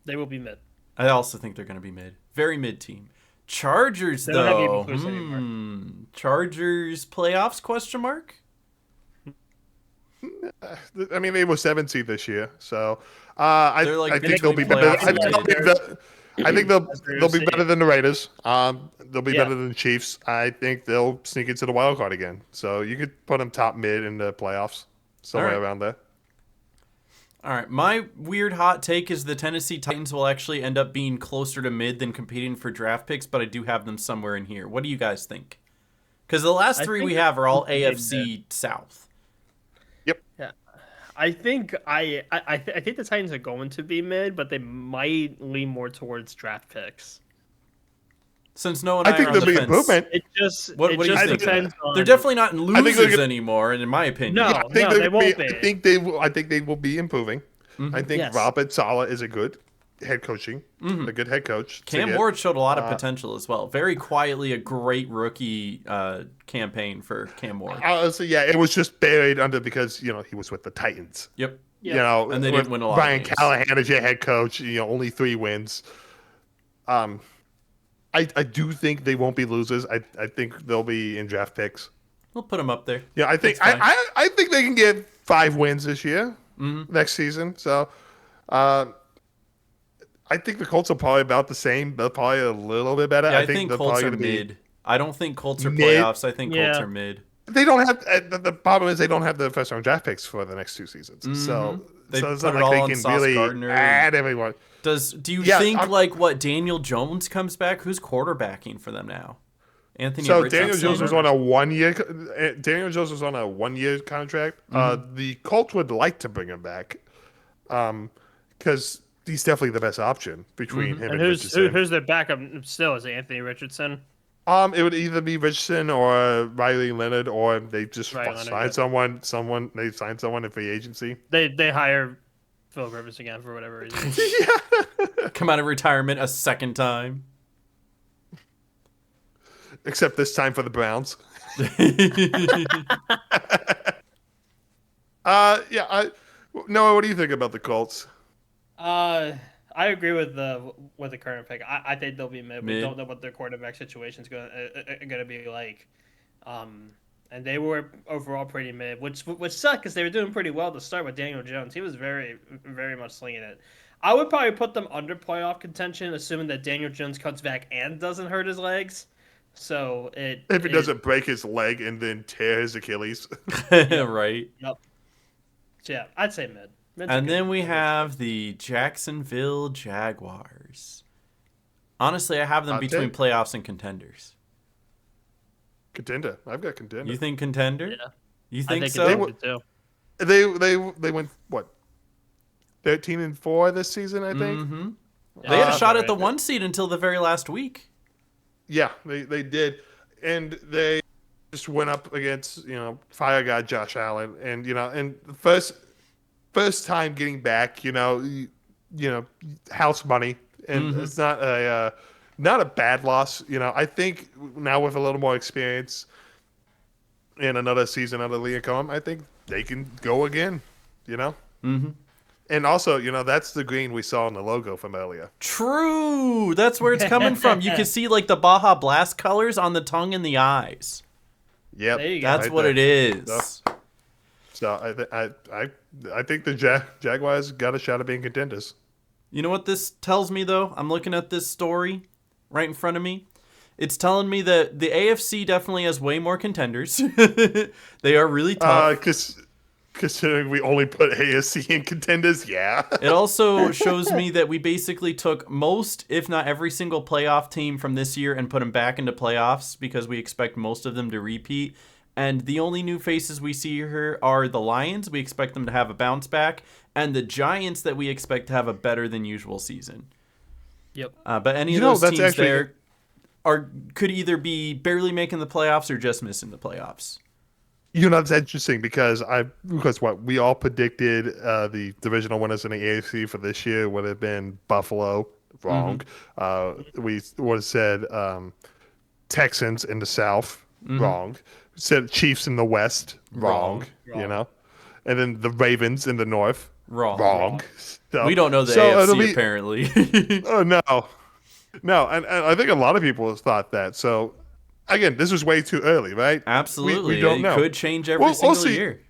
they will be mid. I also think they're going to be mid. Very mid team. Chargers, They don't have though. Eagle Cruise anymore. Chargers playoffs, question mark? I mean, they were 7th seed this year, so They're like I think they'll be between better. playoffs I think they'll be see. better than the Raiders. They'll be Yeah. better than the Chiefs. I think they'll sneak into the wild card again. So you could put them top mid in the playoffs, somewhere All right. around there. All right, my weird hot take is the Tennessee Titans will actually end up being closer to mid than competing for draft picks, but I do have them somewhere in here. What do you guys think? Because the last I three think we have are all they did AFC South. I think I think the Titans are going to be mid, but they might lean more towards draft picks. Since no one I think are on there'll the be fence, improvement. It just What it do you just think? depends on. They're definitely not in think they're losers gonna- anymore, and in my opinion. No. I think they won't be. I think they will be improving. I think Yes. Robert Saleh is a good head coaching, a good head coach. to Cam get. Ward showed a lot of potential as well. Very quietly, a great rookie campaign for Cam Ward. Honestly, yeah, it was just buried under because he was with the Titans. Yep. Yeah. And they with didn't win a lot of Brian games. Callahan as your head coach, only 3 wins. I do think they won't be losers. I think they'll be in draft picks. We'll put him up there. Yeah, I think That's fine. I think they can get 5 wins this year, next season. So, I think the Colts are probably about the same. They're probably a little bit better. Yeah, I think they're Colts probably are gonna be- mid. I don't think Colts are Mid? playoffs. I think Colts Yeah. are mid. They don't have the problem is they don't have the first round draft picks for the next 2 seasons. So, They so it's put not it all like on they can Sauce really Gardner and- add everyone. Do you Yeah, think I'm- Daniel Jones comes back? Who's quarterbacking for them now? Anthony So Richardson? Daniel Jones was on a 1-year. Daniel Jones was on a 1-year contract. The Colts would like to bring him back, because he's definitely the best option between him and, And Richardson. who's their backup still? Is it Anthony Richardson? It would either be Richardson or Riley Leonard, or they just Riley Leonard, sign yeah. someone. They sign someone in free agency. They hire Phil Rivers again for whatever reason. Come out of retirement a second time. Except this time for the Browns. Noah, what do you think about the Colts? I agree with the current pick. I think they'll be mid. We Mid. don't know what their quarterback situation is gonna be like. And they were overall pretty mid, which sucked because they were doing pretty well to start with Daniel Jones. He was very, very much slinging it. I would probably put them under playoff contention, assuming that Daniel Jones comes back and doesn't hurt his legs. So If he doesn't break his leg and then tear his Achilles. Right. Yep. So yeah, I'd say mid. Mid's And good. then we have the Jacksonville Jaguars. Honestly, I have them Hot between take. playoffs and contenders. Contender. I've got contender. You think contender? Yeah. You I think think so? it's good too. They went what? 13-4 this season, I think. Mm-hmm. They had a that's shot all at the right. 1 seed until the very last week. Yeah, they did, and they just went up against fire guy Josh Allen, and and the first time getting back, house money, and it's not a bad loss. I think now with a little more experience and another season under Liam, I think they can go again. Mm-hmm. And also, that's the green we saw in the logo from earlier. True. That's where it's coming from. You can see like the Baja Blast colors on the tongue and the eyes. Yep, There you go. That's right what there. it is. So I think the Jaguars got a shot at being contenders. You know what this tells me, though? I'm looking at this story right in front of me. It's telling me that the AFC definitely has way more contenders. They are really tough. Considering we only put AFC in contenders, yeah. It also shows me that we basically took most, if not every single playoff team from this year and put them back into playoffs because we expect most of them to repeat. And the only new faces we see here are the Lions. We expect them to have a bounce back. And the Giants that we expect to have a better than usual season. Yep. But any You of know, those that's teams actually- there could either be barely making the playoffs or just missing the playoffs. That's interesting because we all predicted the divisional winners in the AFC for this year would have been Buffalo. Wrong. We would have said Texans in the South. Wrong. Said Chiefs in the West. Wrong. Wrong. And then the Ravens in the North. Wrong. So, We don't know the it'll AFC be- apparently. Oh no, and I think a lot of people have thought that. So again, this was way too early, right? Absolutely. We don't it know. could change every We'll single see. year.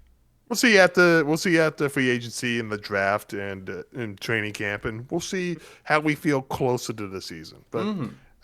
We'll see after free agency and the draft and in training camp, and we'll see how we feel closer to the season. But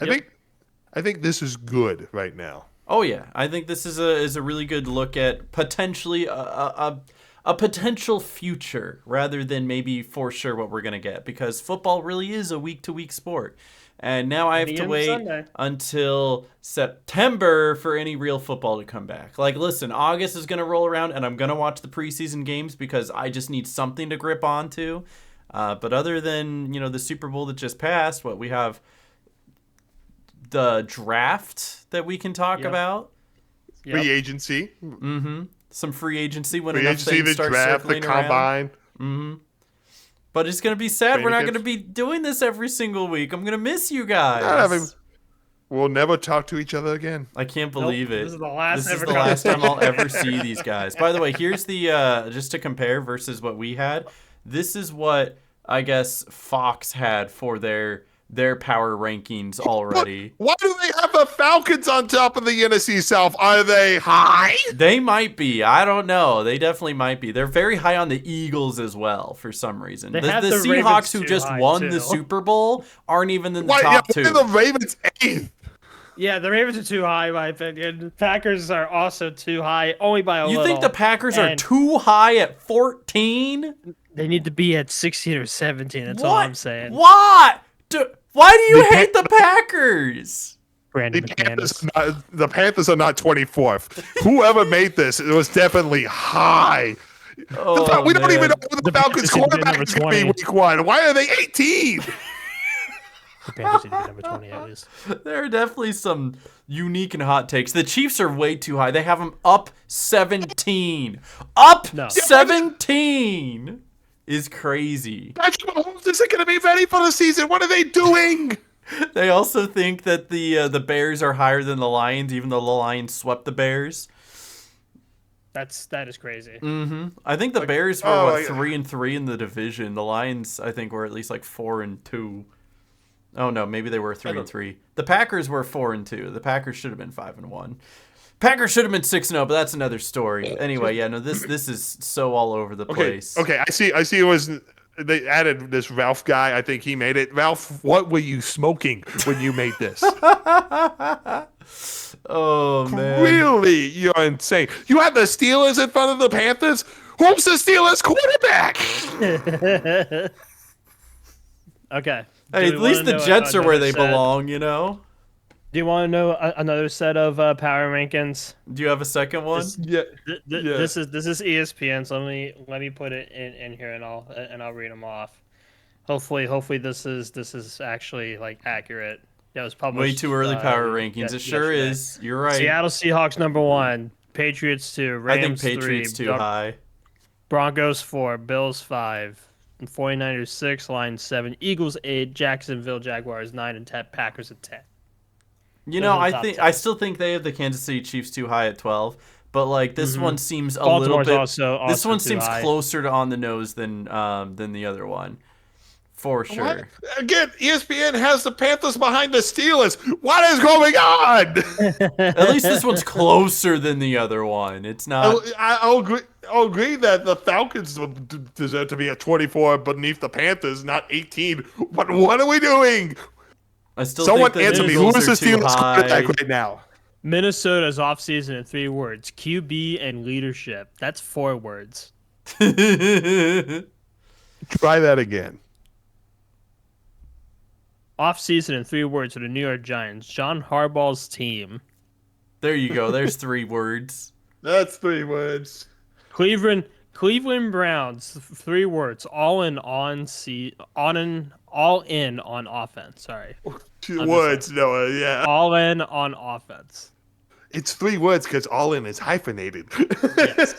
I think this is good right now. Oh yeah, I think this is a really good look at potentially a potential future rather than maybe for sure what we're gonna get, because football really is a week to week sport, and now I have to Any wait Sunday. until September for any real football to come back. Like, listen, August is gonna roll around and I'm gonna watch the preseason games because I just need something to grip onto. But other than the Super Bowl that just passed, what we have. The draft that we can talk Yep. about. Yep. Free agency, Some free agency when free enough agency, things the start draft, the circling around. combine. But it's going to be sad. We're not Training going to be doing this every single week. I'm going to miss you guys. Not having- We'll never talk to each other again. I can't believe it. This is the last This is ever the last time I'll conversation. ever see these guys. By the way, here's the just to compare versus what we had. This is what I guess Fox had for their power rankings already. Why do they have the Falcons on top of the NFC South? Are they high? They might be. I don't know. They definitely might be. They're very high on the Eagles as well for some reason. They The have the Seahawks, Ravens who too just high, won too. the Super Bowl, aren't even in the Why top are two. the Ravens 8th? Yeah, the Ravens are too high, in my opinion. The Packers are also too high, only by a You little. think the Packers are And too high at 14? They need to be at 16 or 17. That's all I'm saying. What? Why do you hate the Packers? Brandon The McManus. Panthers are not 24th. Whoever made this, it was definitely high. Oh, We don't even know man. who the The Falcons Panthers should be quarterback number is going to be 20. week 1. Why are they 18? The Panthers need to be number 20 at least. There are definitely some unique and hot takes. The Chiefs are way too high. They have them up 17. Up No. 17. is crazy. Patrick Mahomes isn't going to be ready for the season. What are they doing? They also think that the Bears are higher than the Lions, even though the Lions swept the Bears. That is crazy. Mm-hmm. I think the Bears were 3-3 in the division. The Lions, I think, were at least like 4-2. Oh no, maybe they were 3-3. The Packers were 4-2. The Packers should have been 5-1. Packers should have been 6-0, but that's another story. Anyway, yeah, no, this is so all over the place. Okay, I see. It was they added this Ralph guy. I think he made it. Ralph, what were you smoking when you made this? Oh man, Really, you're insane. You have the Steelers in front of the Panthers. Who's the Steelers quarterback? Okay. Hey, at least the Jets are where they belong, you know? Do you want to know another set of power rankings? Do you have a second one? This is ESPN, so let me put it in here and I'll read them off. Hopefully this is actually like accurate. Yeah, it was published way too early power rankings. It sure yesterday. is. You're right. Seattle Seahawks number 1, Patriots 2, Rams I think Patriots 3, too high. Broncos 4, Bills 5, 49ers 6, Lions 7, Eagles 8, Jacksonville Jaguars 9, and 10, Packers at 10. You know, I still think they have the Kansas City Chiefs too high at 12, but like this one seems a little bit. Also this one seems high. closer to on the nose than the other one, for sure. What? Again, ESPN has the Panthers behind the Steelers. What is going on? At least this one's closer than the other one. It's not. I'll agree that the Falcons deserve to be at 24 beneath the Panthers, not 18. But what are we doing? I still Someone think the answer me. Eagles Who is the are too Steelers high. quarterback right now? Minnesota's offseason in 3 words: QB and leadership. That's 4 words. Try that again. Offseason in 3 words for the New York Giants: John Harbaugh's team. There you go. There's 3 words. That's 3 words. Cleveland Browns, 3 words: all in on offense. Sorry. 2 words, Noah. Yeah. All in on offense. It's 3 words because all in is hyphenated. Yes.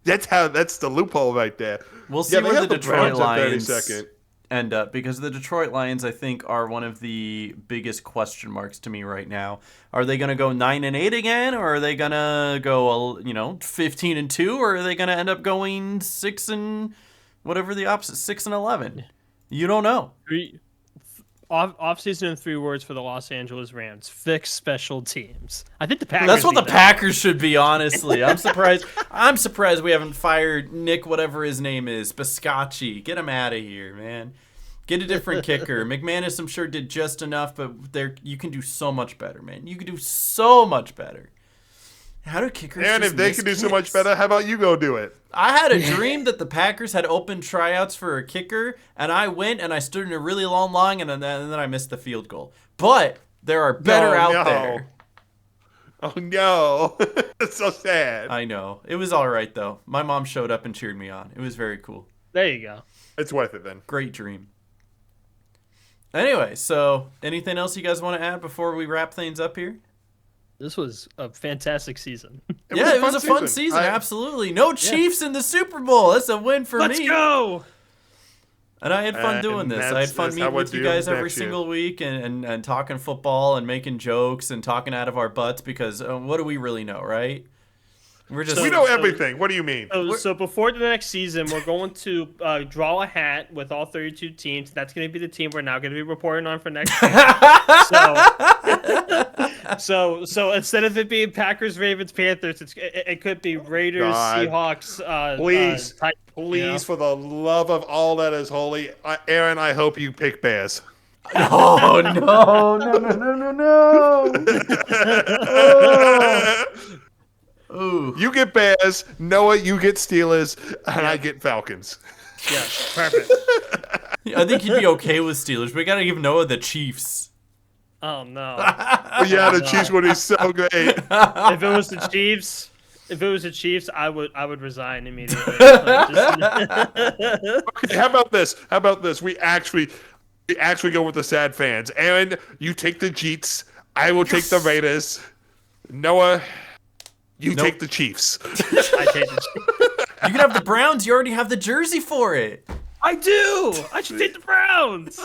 That's the loophole right there. We'll see Yeah, they where have the the Detroit Browns at Lions 32nd. end up, because the Detroit Lions, I think, are one of the biggest question marks to me right now. Are they going to go 9-8 again, or are they going to go 15-2, or are they going to end up going 6-11? You don't know. Offseason in 3 words for the Los Angeles Rams: fix special teams. I think the Packers. That's what the need that. Packers should be, honestly. I'm surprised. I'm surprised we haven't fired Nick, whatever his name is, Biscacci. Get him out of here, man. Get a different kicker. McManus, I'm sure, did just enough, but you can do so much better, man. You can do so much better. How do kickers? And just if they miss can do so kicks? much better, how about you go do it? I had a dream that the Packers had open tryouts for a kicker, and I went and I stood in a really long line, and then I missed the field goal. But there are better out there. Oh no, it's so sad. I know. It was all right though. My mom showed up and cheered me on. It was very cool. There you go. It's worth it then. Great dream. Anyway, so anything else you guys want to add before we wrap things up here? This was a fantastic season. It was a fun season. Absolutely. No Chiefs in the Super Bowl. That's a win for me. Let's go. And I had fun doing and this. I had fun that's meeting how we'll with you do guys every next year. single week and talking football and making jokes and talking out of our butts because what do we really know, right? We're just We know everything. What do you mean? So before the next season, we're going to draw a hat with all 32 teams. That's going to be the team we're now going to be reporting on for next year. So instead of it being Packers, Ravens, Panthers, it could be Raiders, God. Seahawks. Please, for the love of all that is holy, Aaron, I hope you pick Bears. Oh no. Ooh. You get Bears, Noah, you get Steelers, and I get Falcons. Yeah, perfect. I think he'd be okay with Steelers. We gotta give Noah the Chiefs. Oh no. Yeah, the Chiefs would be so great. If it was the Chiefs, I would resign immediately. Okay, how about this? We actually go with the sad fans. Aaron, you take the Jeets. I will take the Raiders. Noah, you take the Chiefs. I take the Chiefs. You can have the Browns. You already have the jersey for it. I do. I should take the Browns.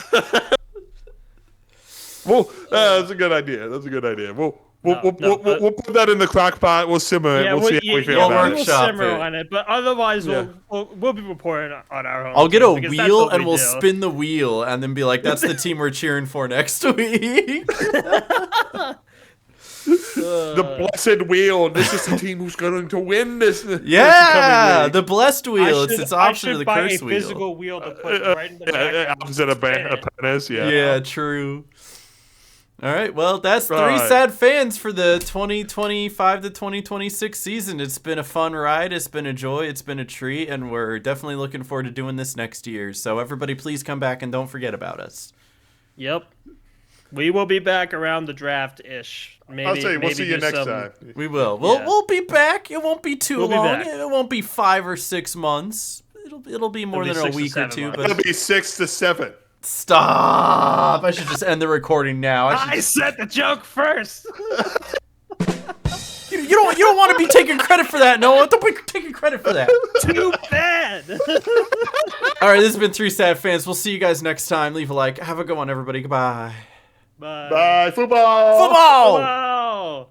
Well, that's a good idea. That's a good idea. We'll put that in the crock pot. We'll simmer it. Yeah, we'll see how we feel we'll about we it. will workshop simmer it. on it, but otherwise we'll be reporting on our own. I'll get a because that's wheel what and we'll do. spin the wheel and then be like, that's the team we're cheering for next week. The blessed wheel. This is the team who's going to win this. Yeah, this the blessed wheel. I It's opposite should of the buy curse a wheel. physical wheel to put right in the back. Opposite of Apprentice. Yeah. Yeah, true. All right, well, that's three Right. sad fans for the 2025 to 2026 season. It's been a fun ride. It's been a joy. It's been a treat, and we're definitely looking forward to doing this next year. So everybody, please come back and don't forget about us. Yep. We will be back around the draft-ish. Maybe, I'll say we'll maybe see you do next some- time. We will. We'll be back. It won't be too We'll be long. back. It won't be 5 or 6 months. It'll be more It'll be than a 6 to week or 7 two. months. But It'll be 6 to 7. stop! I should just end the recording now. I said the joke first. You don't want to be taking credit for that, Noah. Don't be taking credit for that. Too bad. All right, this has been Three Sad Fans. We'll see you guys next time. Leave a like. Have a good one, everybody. Goodbye. Bye. Bye, football. Football! Wow.